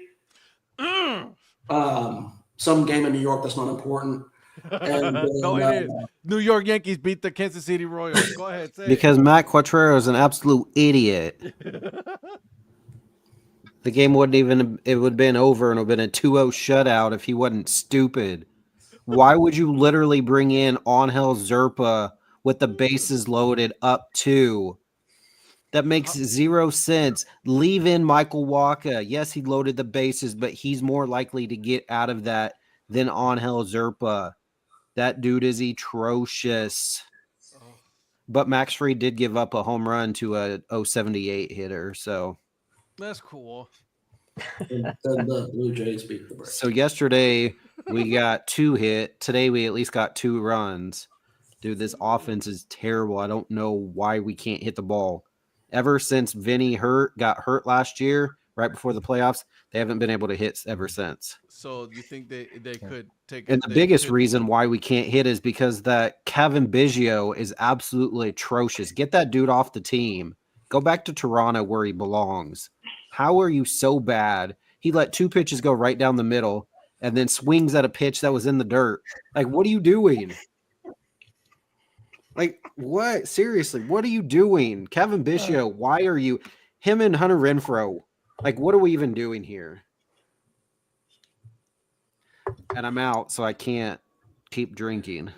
S4: Some game in New York that's not important. And then,
S1: No, it is. New York Yankees beat the Kansas City Royals. Go ahead, say
S3: Because Matt Quatrero is an absolute idiot. The game would have been over and it would have been a 2-0 shutout if he wasn't stupid. Why would you literally bring in Angel Zerpa with the bases loaded up 2? That makes zero sense. Leave in Michael Wacha. Yes, he loaded the bases, but he's more likely to get out of that than Angel Zerpa. That dude is atrocious. But Max Fried did give up a home run to a 078 hitter, so
S1: That's cool.
S4: and the Blue Jays beat the Braves.
S3: yesterday we got 2 hit. Today we at least got 2 runs. dude, this offense is terrible. I don't know why we can't hit the ball. Ever since Vinny got hurt last year, right before the playoffs, they haven't been able to hit ever since.
S1: So you think they could take
S3: And the biggest reason why we can't hit is because that Kevin Biggio is absolutely atrocious. Get that dude off the team. Go back to Toronto where he belongs. How are you so bad? He let 2 pitches go right down the middle and then swings at a pitch that was in the dirt. Like, what are you doing? Like, what? Seriously, what are you doing? Kevin Biggio, why are you him and Hunter Renfroe? Like, what are we even doing here? And I'm out, so I can't keep drinking.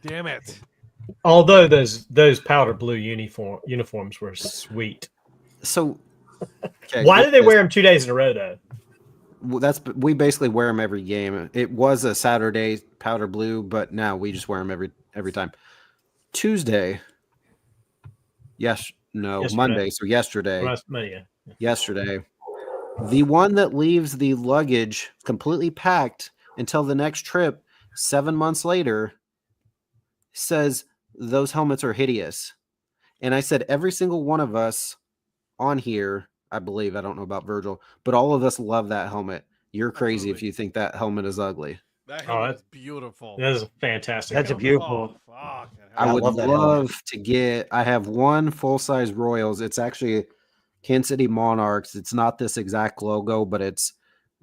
S1: Damn it.
S5: Although those powder blue uniforms were sweet.
S3: So, okay,
S5: Why did they wear them 2 days in a row though?
S3: We basically wear them every game. It was a Saturday powder blue, but now we just wear them every time. Tuesday, Monday. So yesterday. Yesterday, the one that leaves the luggage completely packed until the next trip 7 months later says those helmets are hideous. And I said every single one of us on here, I believe, I don't know about Virgil, but all of us love that helmet. You're crazy if you think that helmet is ugly.
S1: That helmet is beautiful.
S5: That is fantastic.
S2: That's a beautiful.
S1: Oh, fuck.
S3: I would
S2: love
S3: to get. I have one full-size Royals. It's actually Kansas City Monarchs. It's not this exact logo, but it's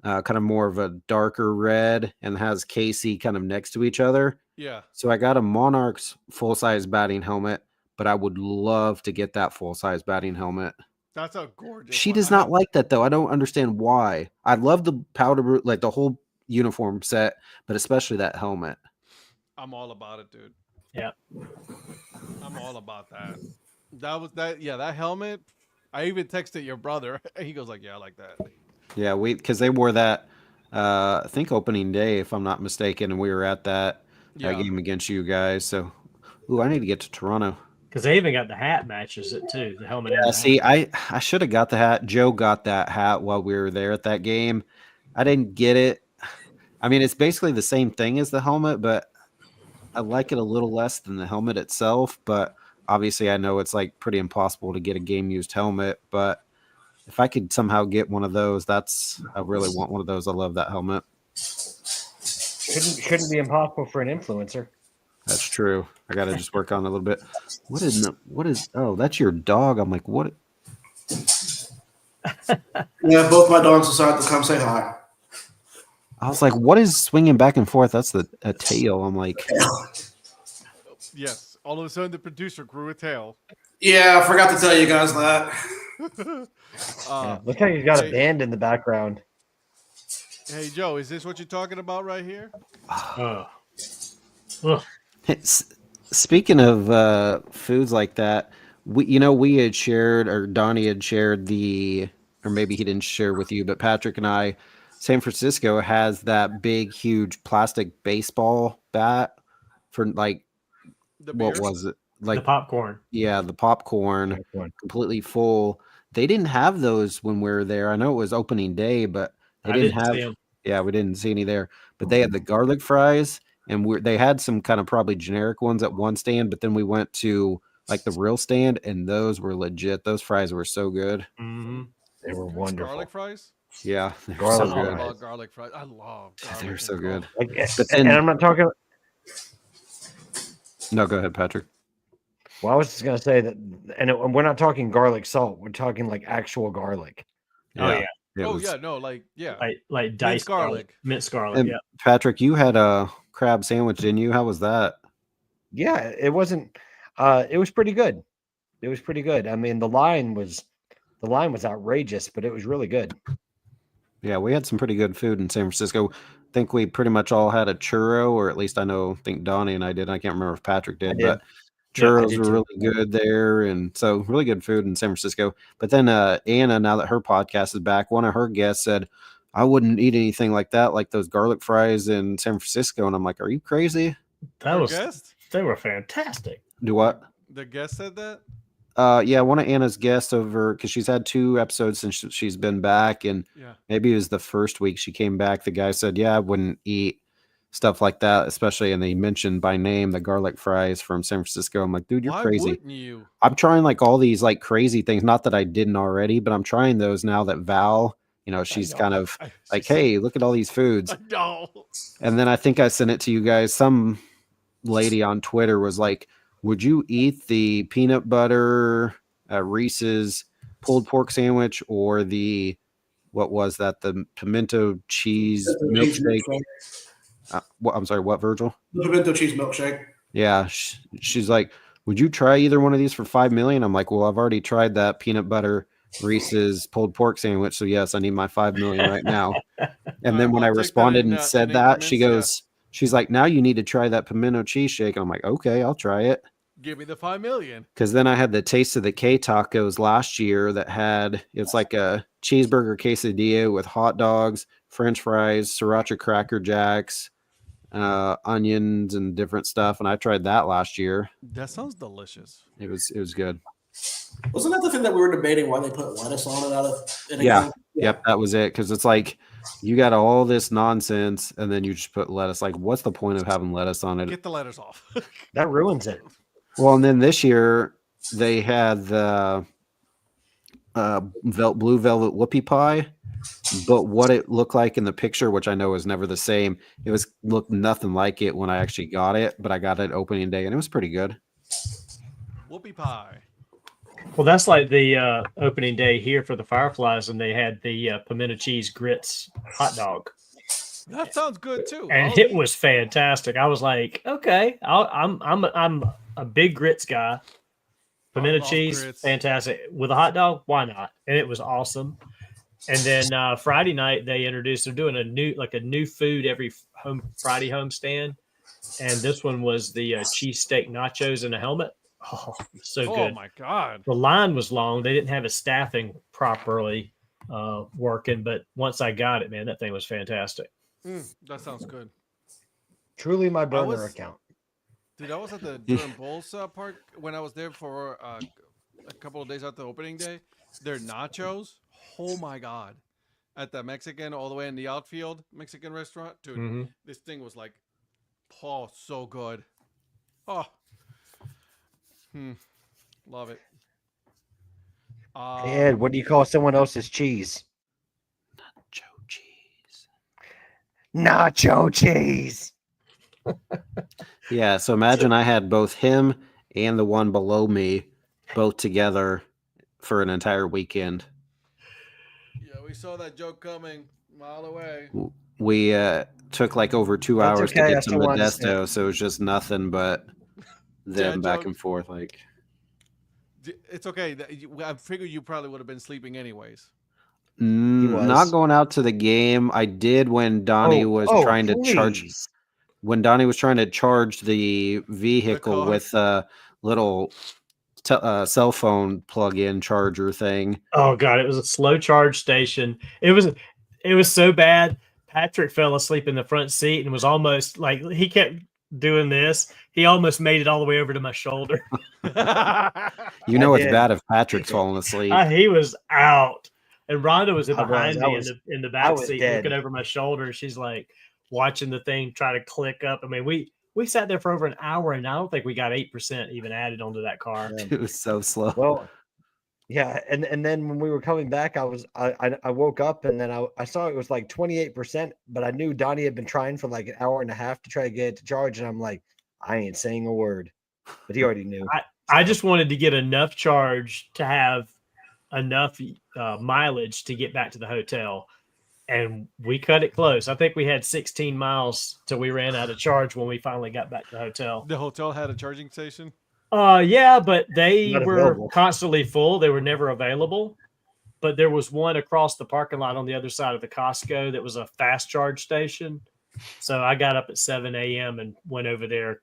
S3: kind of more of a darker red and has KC kind of next to each other.
S1: Yeah.
S3: So I got a Monarchs full-size batting helmet, but I would love to get that full-size batting helmet.
S1: That's a gorgeous.
S3: She does not like that though. I don't understand why. I love the powder, like the whole uniform set, but especially that helmet.
S1: I'm all about it, dude.
S5: Yeah.
S1: I'm all about that. That helmet. I even texted your brother. He goes like, "Yeah, I like that."
S3: Yeah, because they wore that. I think opening day, if I'm not mistaken, and we were at that game against you guys. So, I need to get to Toronto.
S5: Because they even got the hat matches it too. The helmet.
S3: Yeah, see, I should have got the hat. Joe got that hat while we were there at that game. I didn't get it. I mean, it's basically the same thing as the helmet, but I like it a little less than the helmet itself. But obviously, I know it's like pretty impossible to get a game-used helmet. But if I could somehow get one of those, I really want one of those. I love that helmet.
S2: Shouldn't be impossible for an influencer.
S3: That's true. I got to just work on it a little bit. What is, oh, that's your dog. I'm like, what?
S4: Yeah, both my dogs decided to come say hi.
S3: I was like, what is swinging back and forth? That's a tail. I'm like,
S1: yes. All of a sudden, the producer grew a tail.
S4: Yeah, I forgot to tell you guys that.
S2: Look how he's got a band in the background.
S1: Hey, Joe, is this what you're talking about right here?
S3: Speaking of foods like that, we had shared, or Donnie had shared or maybe he didn't share with you, but Patrick and I, San Francisco has that big, huge plastic baseball bat for like, what was it? Like
S5: the popcorn.
S3: Yeah, the popcorn, completely full. They didn't have those when we were there. I know it was opening day, but they didn't have. Yeah, we didn't see any there. But they had the garlic fries, and they had some kind of probably generic ones at one stand. But then we went to like the real stand, and those were legit. Those fries were so good.
S5: Mm-hmm.
S2: They were wonderful.
S1: Garlic fries.
S3: Yeah, they were so good.
S1: I love garlic fries. I love.
S3: They're so good.
S2: But then, and I'm not talking.
S3: No, go ahead, Patrick.
S2: Well, I was just gonna say that, and we're not talking garlic salt. We're talking like actual garlic.
S5: Yeah.
S1: Oh
S3: yeah.
S1: No, like
S5: like diced garlic, minced garlic.
S3: And Patrick, you had a crab sandwich, didn't you? How was that?
S2: Yeah, it wasn't. It was pretty good. It was pretty good. I mean, the line was outrageous, but it was really good.
S3: Yeah, we had some pretty good food in San Francisco. I think we pretty much all had a churro, or at least I think Donnie and I did. I can't remember if Patrick did, but churros were really good there. And so really good food in San Francisco. But then Anna, now that her podcast is back, one of her guests said, I wouldn't eat anything like that, like those garlic fries in San Francisco. And I'm like, are you crazy?
S5: They were fantastic.
S3: Do what?
S1: The guest said that?
S3: Yeah, one of Anna's guests over, because she's had 2 episodes since she's been back, and maybe it was the first week she came back. The guy said, "Yeah, I wouldn't eat stuff like that, especially. And they mentioned by name the garlic fries from San Francisco. I'm like, dude, you're
S1: Why
S3: crazy.
S1: wouldn't you?
S3: I'm trying like all these like crazy things. Not that I didn't already, but I'm trying those now that Val, she's kind of like, hey, look at all these foods.
S1: No.
S3: And then I think I sent it to you guys. Some lady on Twitter was like, would you eat the peanut butter Reese's pulled pork sandwich or the, what was that? The pimento cheese milkshake? I'm sorry, what, Virgil?
S4: The pimento cheese milkshake.
S3: Yeah. She's like, would you try either one of these for $5 million? I'm like, well, I've already tried that peanut butter Reese's pulled pork sandwich. So yes, I need my $5 million right now. And then when I responded and said that, she goes, she's like, now you need to try that pimento cheese shake. And I'm like, okay, I'll try it.
S1: Give me the $5 million.
S3: Because then I had the Taste of the K tacos last year that had, it's like a cheeseburger quesadilla with hot dogs, French fries, sriracha cracker jacks, onions and different stuff. And I tried that last year.
S1: That sounds delicious.
S3: It was good.
S4: Wasn't that the thing that we were debating why they put lettuce on it out of anything?
S3: Yeah. Yep, that was it. Because it's like you got all this nonsense and then you just put lettuce. Like, what's the point of having lettuce on it?
S1: Get the letters off.
S2: That ruins it.
S3: Well, and then this year they had the blue velvet whoopie pie, but what it looked like in the picture, which I know is never the same, it looked nothing like it when I actually got it, but I got it opening day and it was pretty good.
S1: Whoopie pie.
S5: Well, that's like the opening day here for the Fireflies, and they had the pimento cheese grits hot dog.
S1: That sounds good too.
S5: And it was fantastic. I was like, okay, I'm a big grits guy. Pimento cheese,
S1: grits.
S5: fantastic. With a hot dog, why not? And it was awesome. And then Friday night they introduced, they're doing a new food every Friday homestand. And this one was the cheesesteak nachos in a helmet. Oh, so good.
S1: Oh my God.
S5: The line was long. They didn't have his staffing properly working, but once I got it, man, that thing was fantastic.
S1: That sounds good.
S2: Truly my burner account.
S1: Dude, I was at the Durham Bulls Park when I was there for a couple of days after opening day. Their nachos, oh my God. At the Mexican, all the way in the outfield Mexican restaurant. Dude, This thing was like, oh, so good. Oh. Love it.
S2: Ed, what do you call someone else's cheese?
S3: Nacho cheese.
S2: Nacho cheese.
S3: Yeah, so imagine I had both him and the one below me both together for an entire weekend.
S1: Yeah, we saw that joke coming a mile away.
S3: We took like over 2 hours
S2: okay,
S3: to
S2: I
S3: get to
S2: still understand.
S3: Modesto, so it was just nothing but them back and forth. Like,
S1: it's okay. I figured you probably would have been sleeping anyways.
S3: Not going out to the game. I did when Donnie was trying to charge. When Donnie was trying to charge the vehicle with a little cell phone plug-in charger thing.
S5: Oh God, it was a slow charge station. It was so bad. Patrick fell asleep in the front seat and was almost like, he kept doing this. He almost made it all the way over to my shoulder.
S3: It's bad if Patrick's falling asleep.
S5: He was out, and Rhonda was behind me in the back seat
S2: dead.
S5: looking over my shoulder. And she's like watching the thing try to click up. I mean, we sat there for over an hour, and I don't think we got 8% even added onto that car.
S3: It was so slow.
S2: Well, yeah, and then when we were coming back, I woke up and then I saw it was like 28%, but I knew Donnie had been trying for like an hour and a half to try to get it to charge, and I'm like, I ain't saying a word, but he already knew.
S5: I just wanted to get enough charge to have enough mileage to get back to the hotel, and we cut it close. I think we had 16 miles till we ran out of charge when we finally got back to the hotel.
S1: The hotel had a charging station?
S5: Yeah, but they
S2: Not
S5: were
S2: available.
S5: constantly full. They were never available. But there was one across the parking lot on the other side of the Costco that was a fast charge station. So I got up at 7 a.m. and went over there.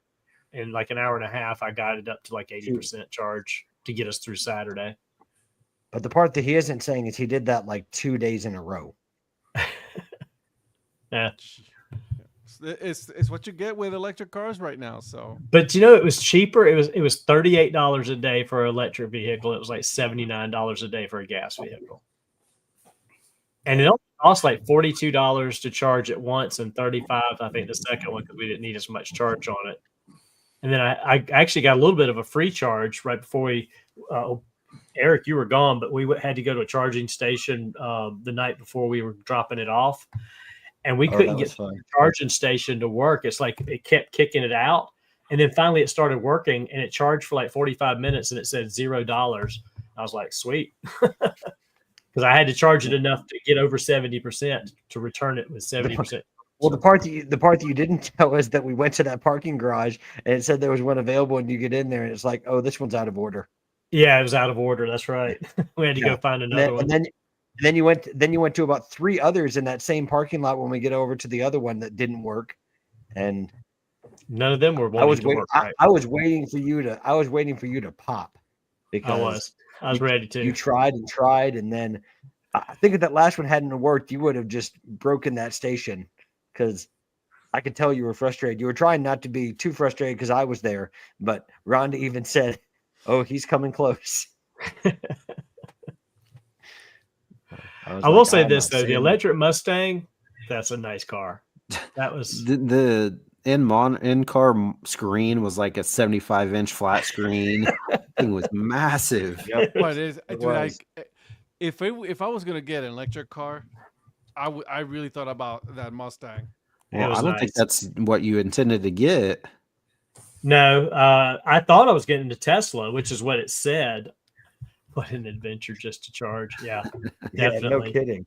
S5: In like an hour and a half, I got it up to like 80% charge to get us through Saturday.
S2: But the part that he isn't saying is he did that like 2 days in a row.
S5: Yeah.
S1: It's what you get with electric cars right now. So,
S5: But it was cheaper. It was $38 a day for an electric vehicle. It was like $79 a day for a gas vehicle. And it only cost like $42 to charge it once and $35, I think, the second one, because we didn't need as much charge on it. And then I actually got a little bit of a free charge right before we, Eric, you were gone, but we had to go to a charging station the night before we were dropping it off. And we couldn't get the charging station to work. It's like it kept kicking it out. And then finally it started working, and it charged for like 45 minutes, and it said $0. I was like, sweet. Because I had to charge it enough to get over 70% to return it with 70%.
S2: Well, the part that you didn't tell is that we went to that parking garage and it said there was one available, and you get in there and it's like, oh, this one's out of order.
S5: Yeah, it was out of order. That's right. We had to go find another one.
S2: And then you went to about 3 others in that same parking lot when we get over to the other one that didn't work, and
S5: none of them were
S2: I was
S5: wanting to work right.
S2: I was waiting for you to pop, because
S5: I was ready to.
S2: You tried and tried, and then I think if that last one hadn't worked, you would have just broken that station, because I could tell you were frustrated. You were trying not to be too frustrated because I was there, but Rhonda even said, "Oh, he's coming close."
S5: I will say this though: the electric Mustang, that's a nice car. That was
S3: the in-car screen was like a 75-inch flat screen. Thing was massive.
S1: Yep. But if I was gonna get an electric car, I really thought about that Mustang.
S3: Well, I don't think that's what you intended to get.
S5: No, I thought I was getting the Tesla, which is what it said. What an adventure just to charge. Yeah, definitely.
S2: No kidding.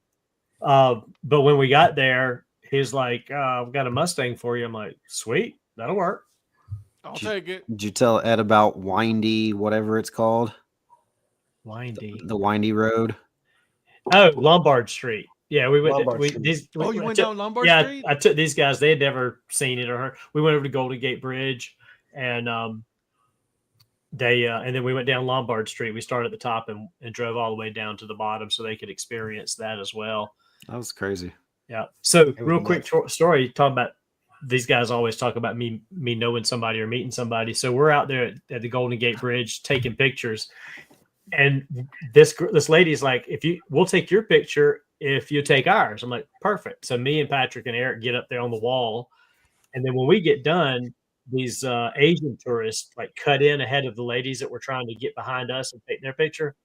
S5: But when we got there, he's like, I've got a Mustang for you. I'm like, sweet, that'll work.
S1: I'll take it.
S3: Did you tell Ed about Windy, whatever it's called?
S5: Windy.
S3: The Windy Road.
S5: Oh, Lombard Street. Yeah, we went.
S1: You went down Lombard Street?
S5: Yeah, I took these guys. They had never seen it or heard. We went over to Golden Gate Bridge, and and then we went down Lombard Street. We started at the top and drove all the way down to the bottom so they could experience that as well.
S3: That was crazy.
S5: Yeah. So real quick story, talking about these guys always talk about me knowing somebody or meeting somebody. So we're out there at the Golden Gate Bridge taking pictures. And this lady's like, we'll take your picture if you take ours. I'm like, perfect. So me and Patrick and Eric get up there on the wall. And then when we get done, these Asian tourists like cut in ahead of the ladies that were trying to get behind us and take their picture.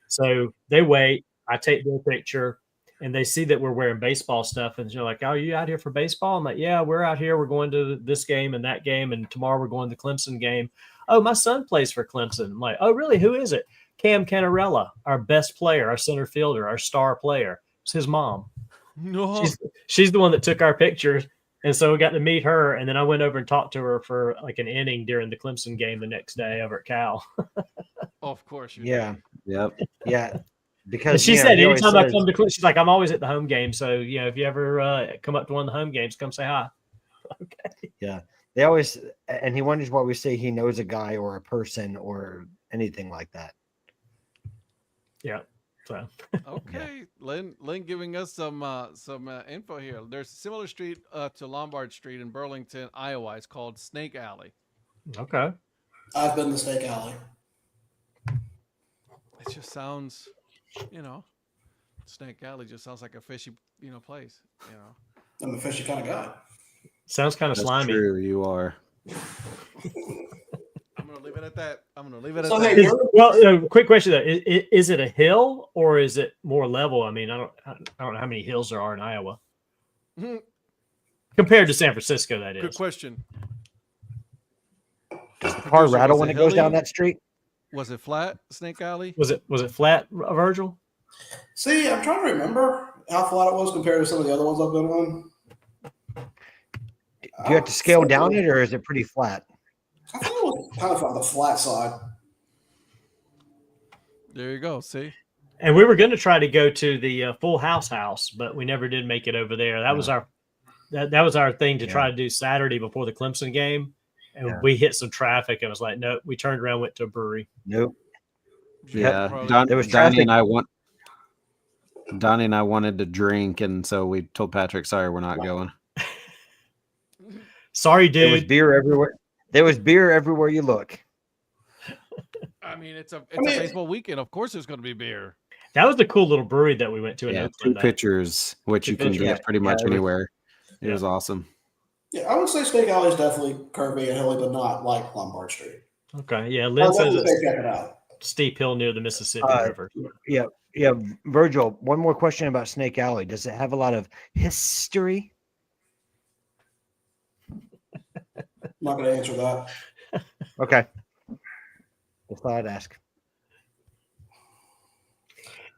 S5: So they wait. I take their picture, and they see that we're wearing baseball stuff. And they're like, oh, you out here for baseball? I'm like, yeah, we're out here. We're going to this game and that game. And tomorrow we're going to the Clemson game. Oh, my son plays for Clemson. I'm like, oh, really? Who is it? Cam Canarella, our best player, our center fielder, our star player. It's his mom.
S1: No.
S5: She's the one that took our picture. And so we got to meet her. And then I went over and talked to her for like an inning during the Clemson game the next day over at Cal.
S1: Of course.
S2: Yeah.
S3: Yep.
S2: Yeah. Because
S5: she said anytime I come to Clemson, she's like, I'm always at the home game. So, if you ever come up to one of the home games, come say hi. Okay.
S2: Yeah. They always, and he wonders why we say he knows a guy or a person or anything like that.
S5: Yeah. So
S1: okay, Lynn giving us some info here. There's a similar street to Lombard Street in Burlington, Iowa. It's called Snake Alley.
S5: Okay.
S4: I've been to Snake Alley.
S1: It just sounds, Snake Alley just sounds like a fishy, place.
S4: I'm a fishy kind of guy.
S5: Sounds kind of slimy.
S3: True, you are.
S1: I'm gonna leave it at that.
S5: Well, quick question though: is it a hill or is it more level? I mean, I don't know how many hills there are in Iowa compared to San Francisco. That is.
S1: Good question.
S2: Does the car rattle when it goes down that street?
S1: Was it flat, Snake Alley?
S5: Was it flat, Virgil?
S4: See, I'm trying to remember how flat it was compared to some of the other ones I've been on.
S2: Do you have to scale down it, or is it pretty flat?
S4: I think it was kind of on the flat side.
S1: There you go. See?
S5: And we were going to try to go to the Full House, but we never did make it over there. That was our thing to try to do Saturday before the Clemson game. And we hit some traffic. And it was like, no, we turned around, went to a brewery.
S2: Nope.
S3: Yeah.
S2: There was
S3: Donnie and I wanted to drink. And so we told Patrick, sorry, we're not going.
S5: Sorry, dude.
S2: There was beer everywhere. There was beer everywhere you look.
S1: I mean, it's a baseball weekend. Of course, there's going to be beer.
S5: That was the cool little brewery that we went to in
S3: Yeah,
S5: Oakland.
S3: 2 pitchers, which
S5: Two
S3: you can
S5: pitchers.
S3: get pretty much
S2: it was-
S3: anywhere. It
S5: yeah.
S3: was awesome.
S4: Yeah, I would say Snake Alley is definitely curvy and hilly, but not like Lombard Street.
S5: Okay, yeah.
S4: I
S5: Lynn
S4: would
S5: says
S4: say
S5: it's
S4: check it out.
S5: steep hill near the Mississippi River.
S2: Yeah, Virgil, one more question about Snake Alley. Does it have a lot of history?
S4: I'm not going to answer that.
S2: Okay. Just thought I'd ask.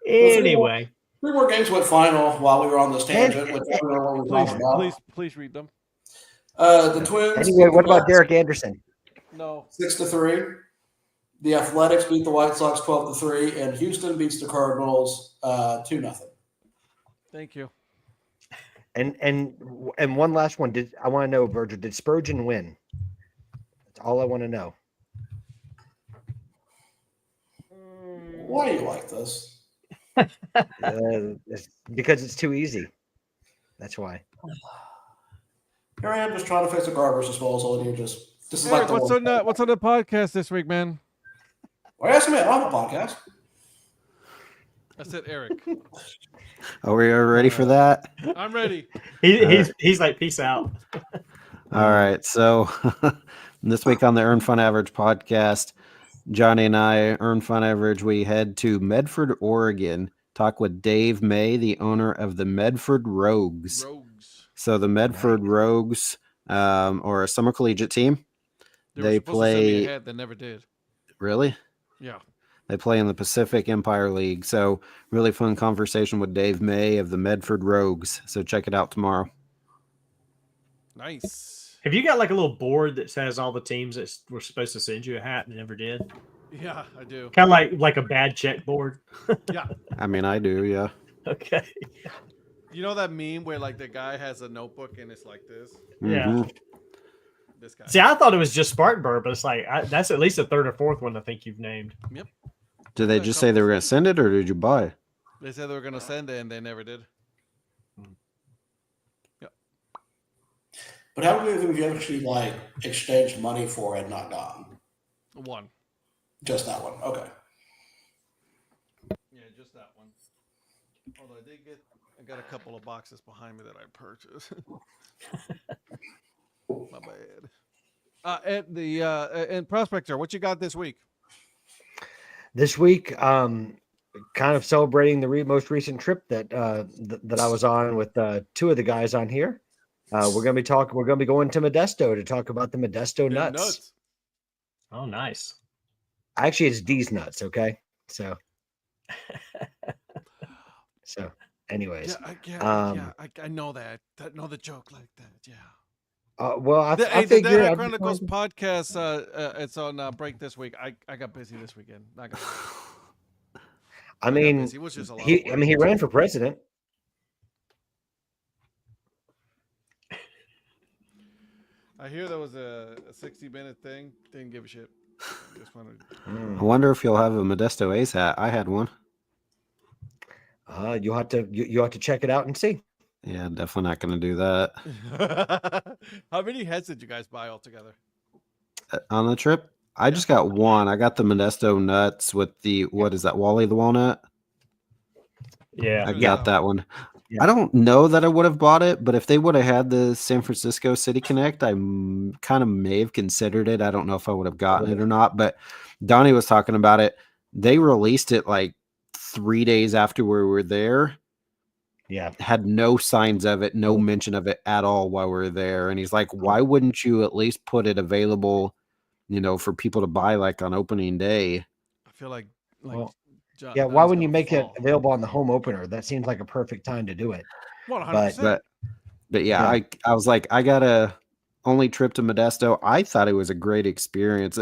S5: Anyway,
S4: 3 more games went final while we were on this tangent, which I don't know what we're talking about.
S1: Please read them.
S4: The Twins.
S2: Anyway, what about
S4: beat the
S2: Derek Anderson?
S1: No.
S4: Bucks 6-3. The Athletics beat the White Sox 12-3, and Houston beats the Cardinals 2-0.
S1: Thank you.
S2: And one last one. I want to know, Virgil, did Spurgeon win? That's all I want to know.
S4: Why do you like this?
S2: Because it's too easy. That's why.
S4: Here I am just trying to fix a garbage disposal, and you just this is
S1: Eric,
S4: like the
S1: what's on the podcast this week, man?
S4: Why are you asking me? I don't have a podcast.
S1: I said Eric.
S3: Are we ready for that?
S1: I'm ready.
S5: he's like, peace out.
S3: All right. So this week on the Earn Fun Average podcast, Johnny and I, Earn Fun Average, we head to Medford, Oregon, talk with Dave May, the owner of the Medford Rogues. So the Medford Rogues are a summer collegiate team.
S1: They play. They never did.
S3: Really?
S1: Yeah.
S3: They play in the Pacific Empire League. So really fun conversation with Dave May of the Medford Rogues. So check it out tomorrow.
S1: Nice.
S5: Have you got like a little board that says all the teams that were supposed to send you a hat and never did?
S1: Yeah, I do.
S5: Kind of like a bad check board.
S1: Yeah.
S3: I mean, I do, yeah.
S5: Okay.
S1: You know that meme where like the guy has a notebook and it's like this?
S5: Yeah.
S3: Mhm.
S1: This guy.
S5: See, I thought it was just Spartanburg, but it's like that's at least the 3rd or 4th one I think you've named.
S1: Yep.
S3: Did they just say they were going to send it, or did you buy?
S1: They said they were gonna send it and they never did. Yep.
S4: But how many of them have you actually like exchanged money for and not gotten?
S1: One.
S4: Just that one. Okay.
S1: Yeah, just that one. Although I got a couple of boxes behind me that I purchased. My bad. And Prospector, what you got this week?
S2: This week, kind of celebrating the most recent trip that that I was on with 2 of the guys on here. We're gonna be going to Modesto to talk about the Modesto nuts.
S5: Oh, nice.
S2: Actually, it's D's nuts. Okay, so anyways,
S1: I know that. I know the joke like that. Yeah.
S2: well, I
S1: The
S2: figured
S1: Dad Hat
S2: I'd
S1: Chronicles
S2: be-
S1: podcast. It's on break this week. I got busy this weekend. Not gonna.
S2: I mean,
S1: busy. It was just a lot of
S2: he
S1: work.
S2: ran for president.
S1: I hear there was a 60-minute thing. Didn't give a shit. Just wanted.
S3: I wonder if you'll have a Modesto A's hat. I had one.
S2: You have to check it out and see.
S3: Yeah, definitely not going to do that.
S1: How many heads did you guys buy altogether?
S3: On the trip, I just got one. I got the Modesto nuts with the, what is that, Wally the Walnut?
S5: Yeah.
S3: I got that one.
S2: Yeah.
S3: I don't know that I would have bought it, but if they would have had the San Francisco City Connect, I kind of may have considered it. I don't know if I would have gotten it or not, but Donnie was talking about it. They released it like 3 days after we were there.
S2: Yeah.
S3: Had no signs of it, no mention of it at all while we were there. And he's like, why wouldn't you at least put it available, for people to buy like on opening day?
S1: I feel like
S2: Well,
S1: John,
S2: yeah. Why
S1: Don's
S2: wouldn't you
S1: gonna
S2: make it
S1: fall.
S2: available on the home opener? That seems like a perfect time to do it.
S1: 100%.
S3: But yeah, I was like, I got a only trip to Modesto. I thought it was a great experience.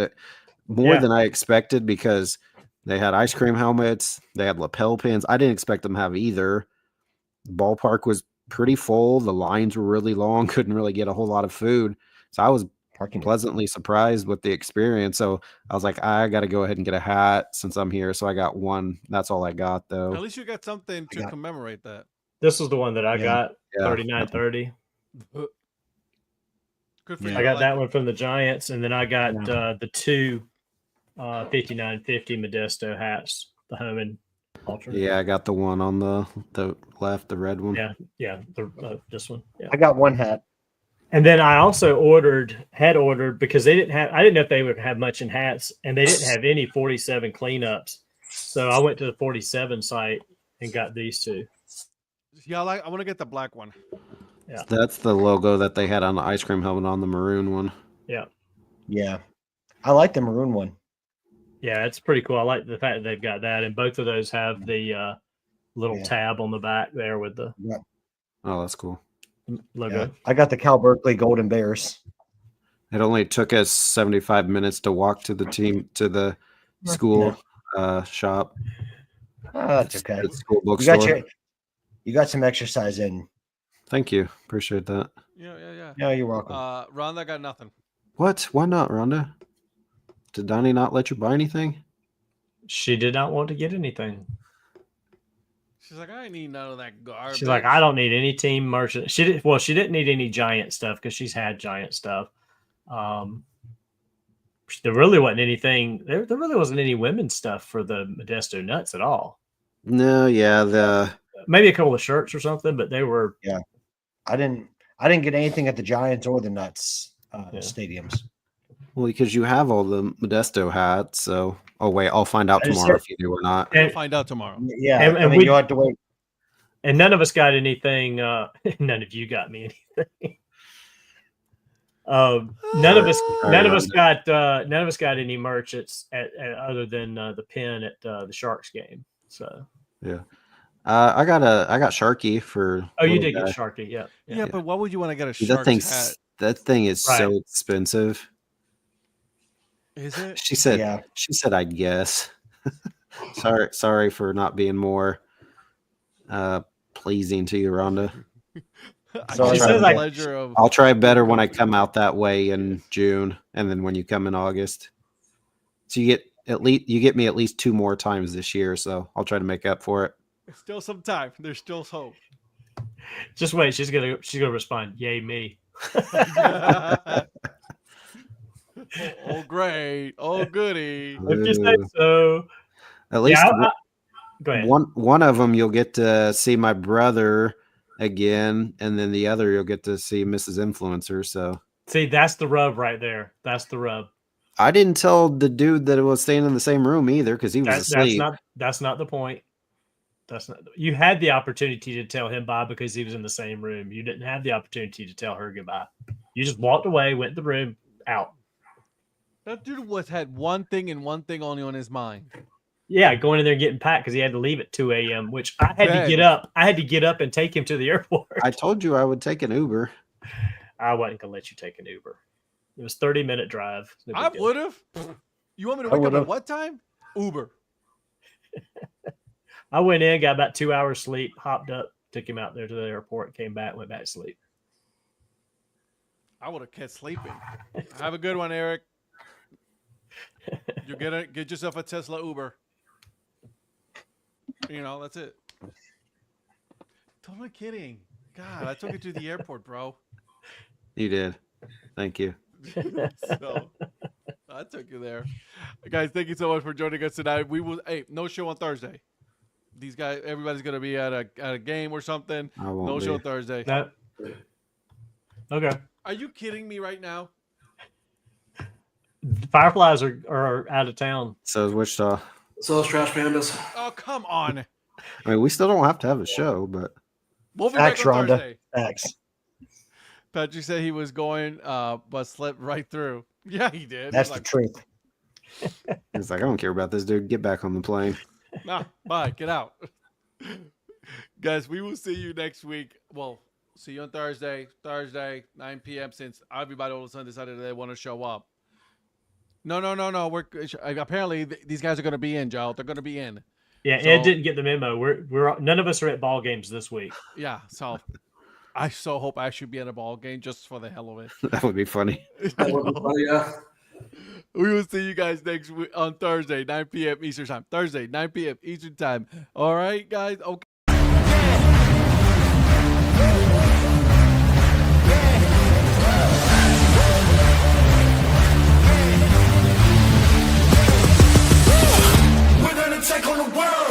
S3: More than I expected, because they had ice cream helmets, they had lapel pins. I didn't expect them to have either. The ballpark was pretty full. The lines were really long. Couldn't really get a whole lot of food. So I was pleasantly surprised with the experience. So I was like, I got to go ahead and get a hat since I'm here. So I got one. That's all I got, though.
S1: At least you got something to commemorate that.
S5: This was the one that I got,
S3: Yeah.
S5: 3930.
S1: Good for you.
S5: I got
S1: like
S5: that
S1: it.
S5: one from the Giants, and then I got the 2 5950 Modesto hats, the home and alternate.
S3: Yeah, I got the one on the left, the red one.
S5: Yeah, this one. Yeah.
S2: I got one hat.
S5: And then I also had ordered because I didn't know if they would have much in hats, and they didn't have any 47 cleanups. So I went to the 47 site and got these two.
S1: Yeah, I want to get the black one.
S5: Yeah.
S3: That's the logo that they had on the ice cream helmet on the maroon one.
S5: Yeah.
S2: Yeah. I like the maroon one.
S5: Yeah, it's pretty cool. I like the fact that they've got that, and both of those have the little tab on the back there with the
S3: Oh, that's cool.
S5: logo.
S2: Yeah. I got the Cal Berkeley Golden Bears.
S3: It only took us 75 minutes to walk to the school shop.
S2: Oh, that's okay.
S3: The school bookstore.
S2: You got some exercise in.
S3: Thank you. Appreciate that.
S1: Yeah.
S2: No, you're welcome.
S1: Rhonda got nothing.
S3: What? Why not, Rhonda? Did Donnie not let you buy anything?
S5: She did not want to get anything.
S1: She's like, I ain't need none of that garbage.
S5: She's like, I don't need any team merchant. She didn't need any Giant stuff because she's had Giant stuff. There really wasn't anything. There really wasn't any women's stuff for the Modesto Nuts at all.
S3: No, yeah,
S5: maybe a couple of shirts or something, but they were.
S2: Yeah, I didn't get anything at the Giants or the Nuts stadiums.
S3: Well, because you have all the Modesto hats, so wait, I'll find out tomorrow if you do or not.
S1: We'll find out tomorrow.
S2: Yeah, and you'll have to wait.
S5: And none of us got anything. None of you got me anything. None of us got any merch other than the pin at the Sharks game. So
S3: yeah, I got Sharky for.
S5: Oh, you did get Sharky, yeah.
S1: But why would you want to get a Sharks hat?
S3: That thing is so expensive.
S1: Is it?
S3: She said, I guess. sorry for not being more pleasing to you, Rhonda. I'll try better when I come out that way in June, and then when you come in August. So you get me at least 2 more times this year, so I'll try to make up for it.
S1: There's still some time. There's still hope.
S5: Just wait, she's gonna respond, "Yay me."
S1: Oh, great. Oh, goody.
S5: If you say so.
S3: At least
S5: go ahead.
S3: One of them you'll get to see my brother again, and then the other you'll get to see Mrs. Influencer. So
S5: see, that's the rub right there. That's the rub.
S3: I didn't tell the dude that it was staying in the same room either because he was asleep.
S5: That's not the point. You had the opportunity to tell him bye because he was in the same room. You didn't have the opportunity to tell her goodbye. You just walked away, went in the room, out.
S1: That dude had one thing and one thing only on his mind.
S5: Yeah, going in there and getting packed because he had to leave at 2 a.m., which I had to get up. I had to get up and take him to the airport.
S3: I told you I would take an Uber.
S5: I wasn't going to let you take an Uber. It was a 30-minute drive.
S1: I would have. You want me to wake up at what time? Uber.
S5: I went in, got about 2 hours sleep, hopped up, took him out there to the airport, came back, went back to sleep.
S1: I would have kept sleeping. Have a good one, Eric. You get yourself a Tesla Uber. That's it. Totally kidding. God, I took you to the airport, bro.
S3: You did. Thank you.
S1: So I took you there. Guys, thank you so much for joining us tonight. No show on Thursday. These guys, everybody's gonna be at a game or something. No show Thursday.
S5: No. Okay.
S1: Are you kidding me right now?
S5: Fireflies are out of town.
S3: So is Wichita.
S4: So is Trash Pandas.
S1: Oh, come on.
S3: I mean, we still don't have to have a show, but
S1: we'll be back on Thursday.
S2: Thanks.
S1: Patrick said he was going, but slept right through. Yeah, he did.
S2: That's the truth.
S3: He's like, I don't care about this dude. Get back on the plane.
S1: Nah, bye. Get out. Guys, we will see you next week. Well, see you on Thursday, 9 p.m. since everybody all of a sudden decided they want to show up. No. Apparently these guys are going to be in, Joe. They're going to be in.
S5: Yeah, Ed didn't get the memo. We're none of us are at ball games this week.
S1: Yeah, so I so hope I should be at a ball game just for the hell of it.
S3: That would be funny.
S4: That would be funny, yeah.
S1: We will see you guys next week on Thursday, 9 p.m. Eastern Time. Thursday, 9 p.m. Eastern Time. All right, guys? Okay.
S6: We're gonna take on the world.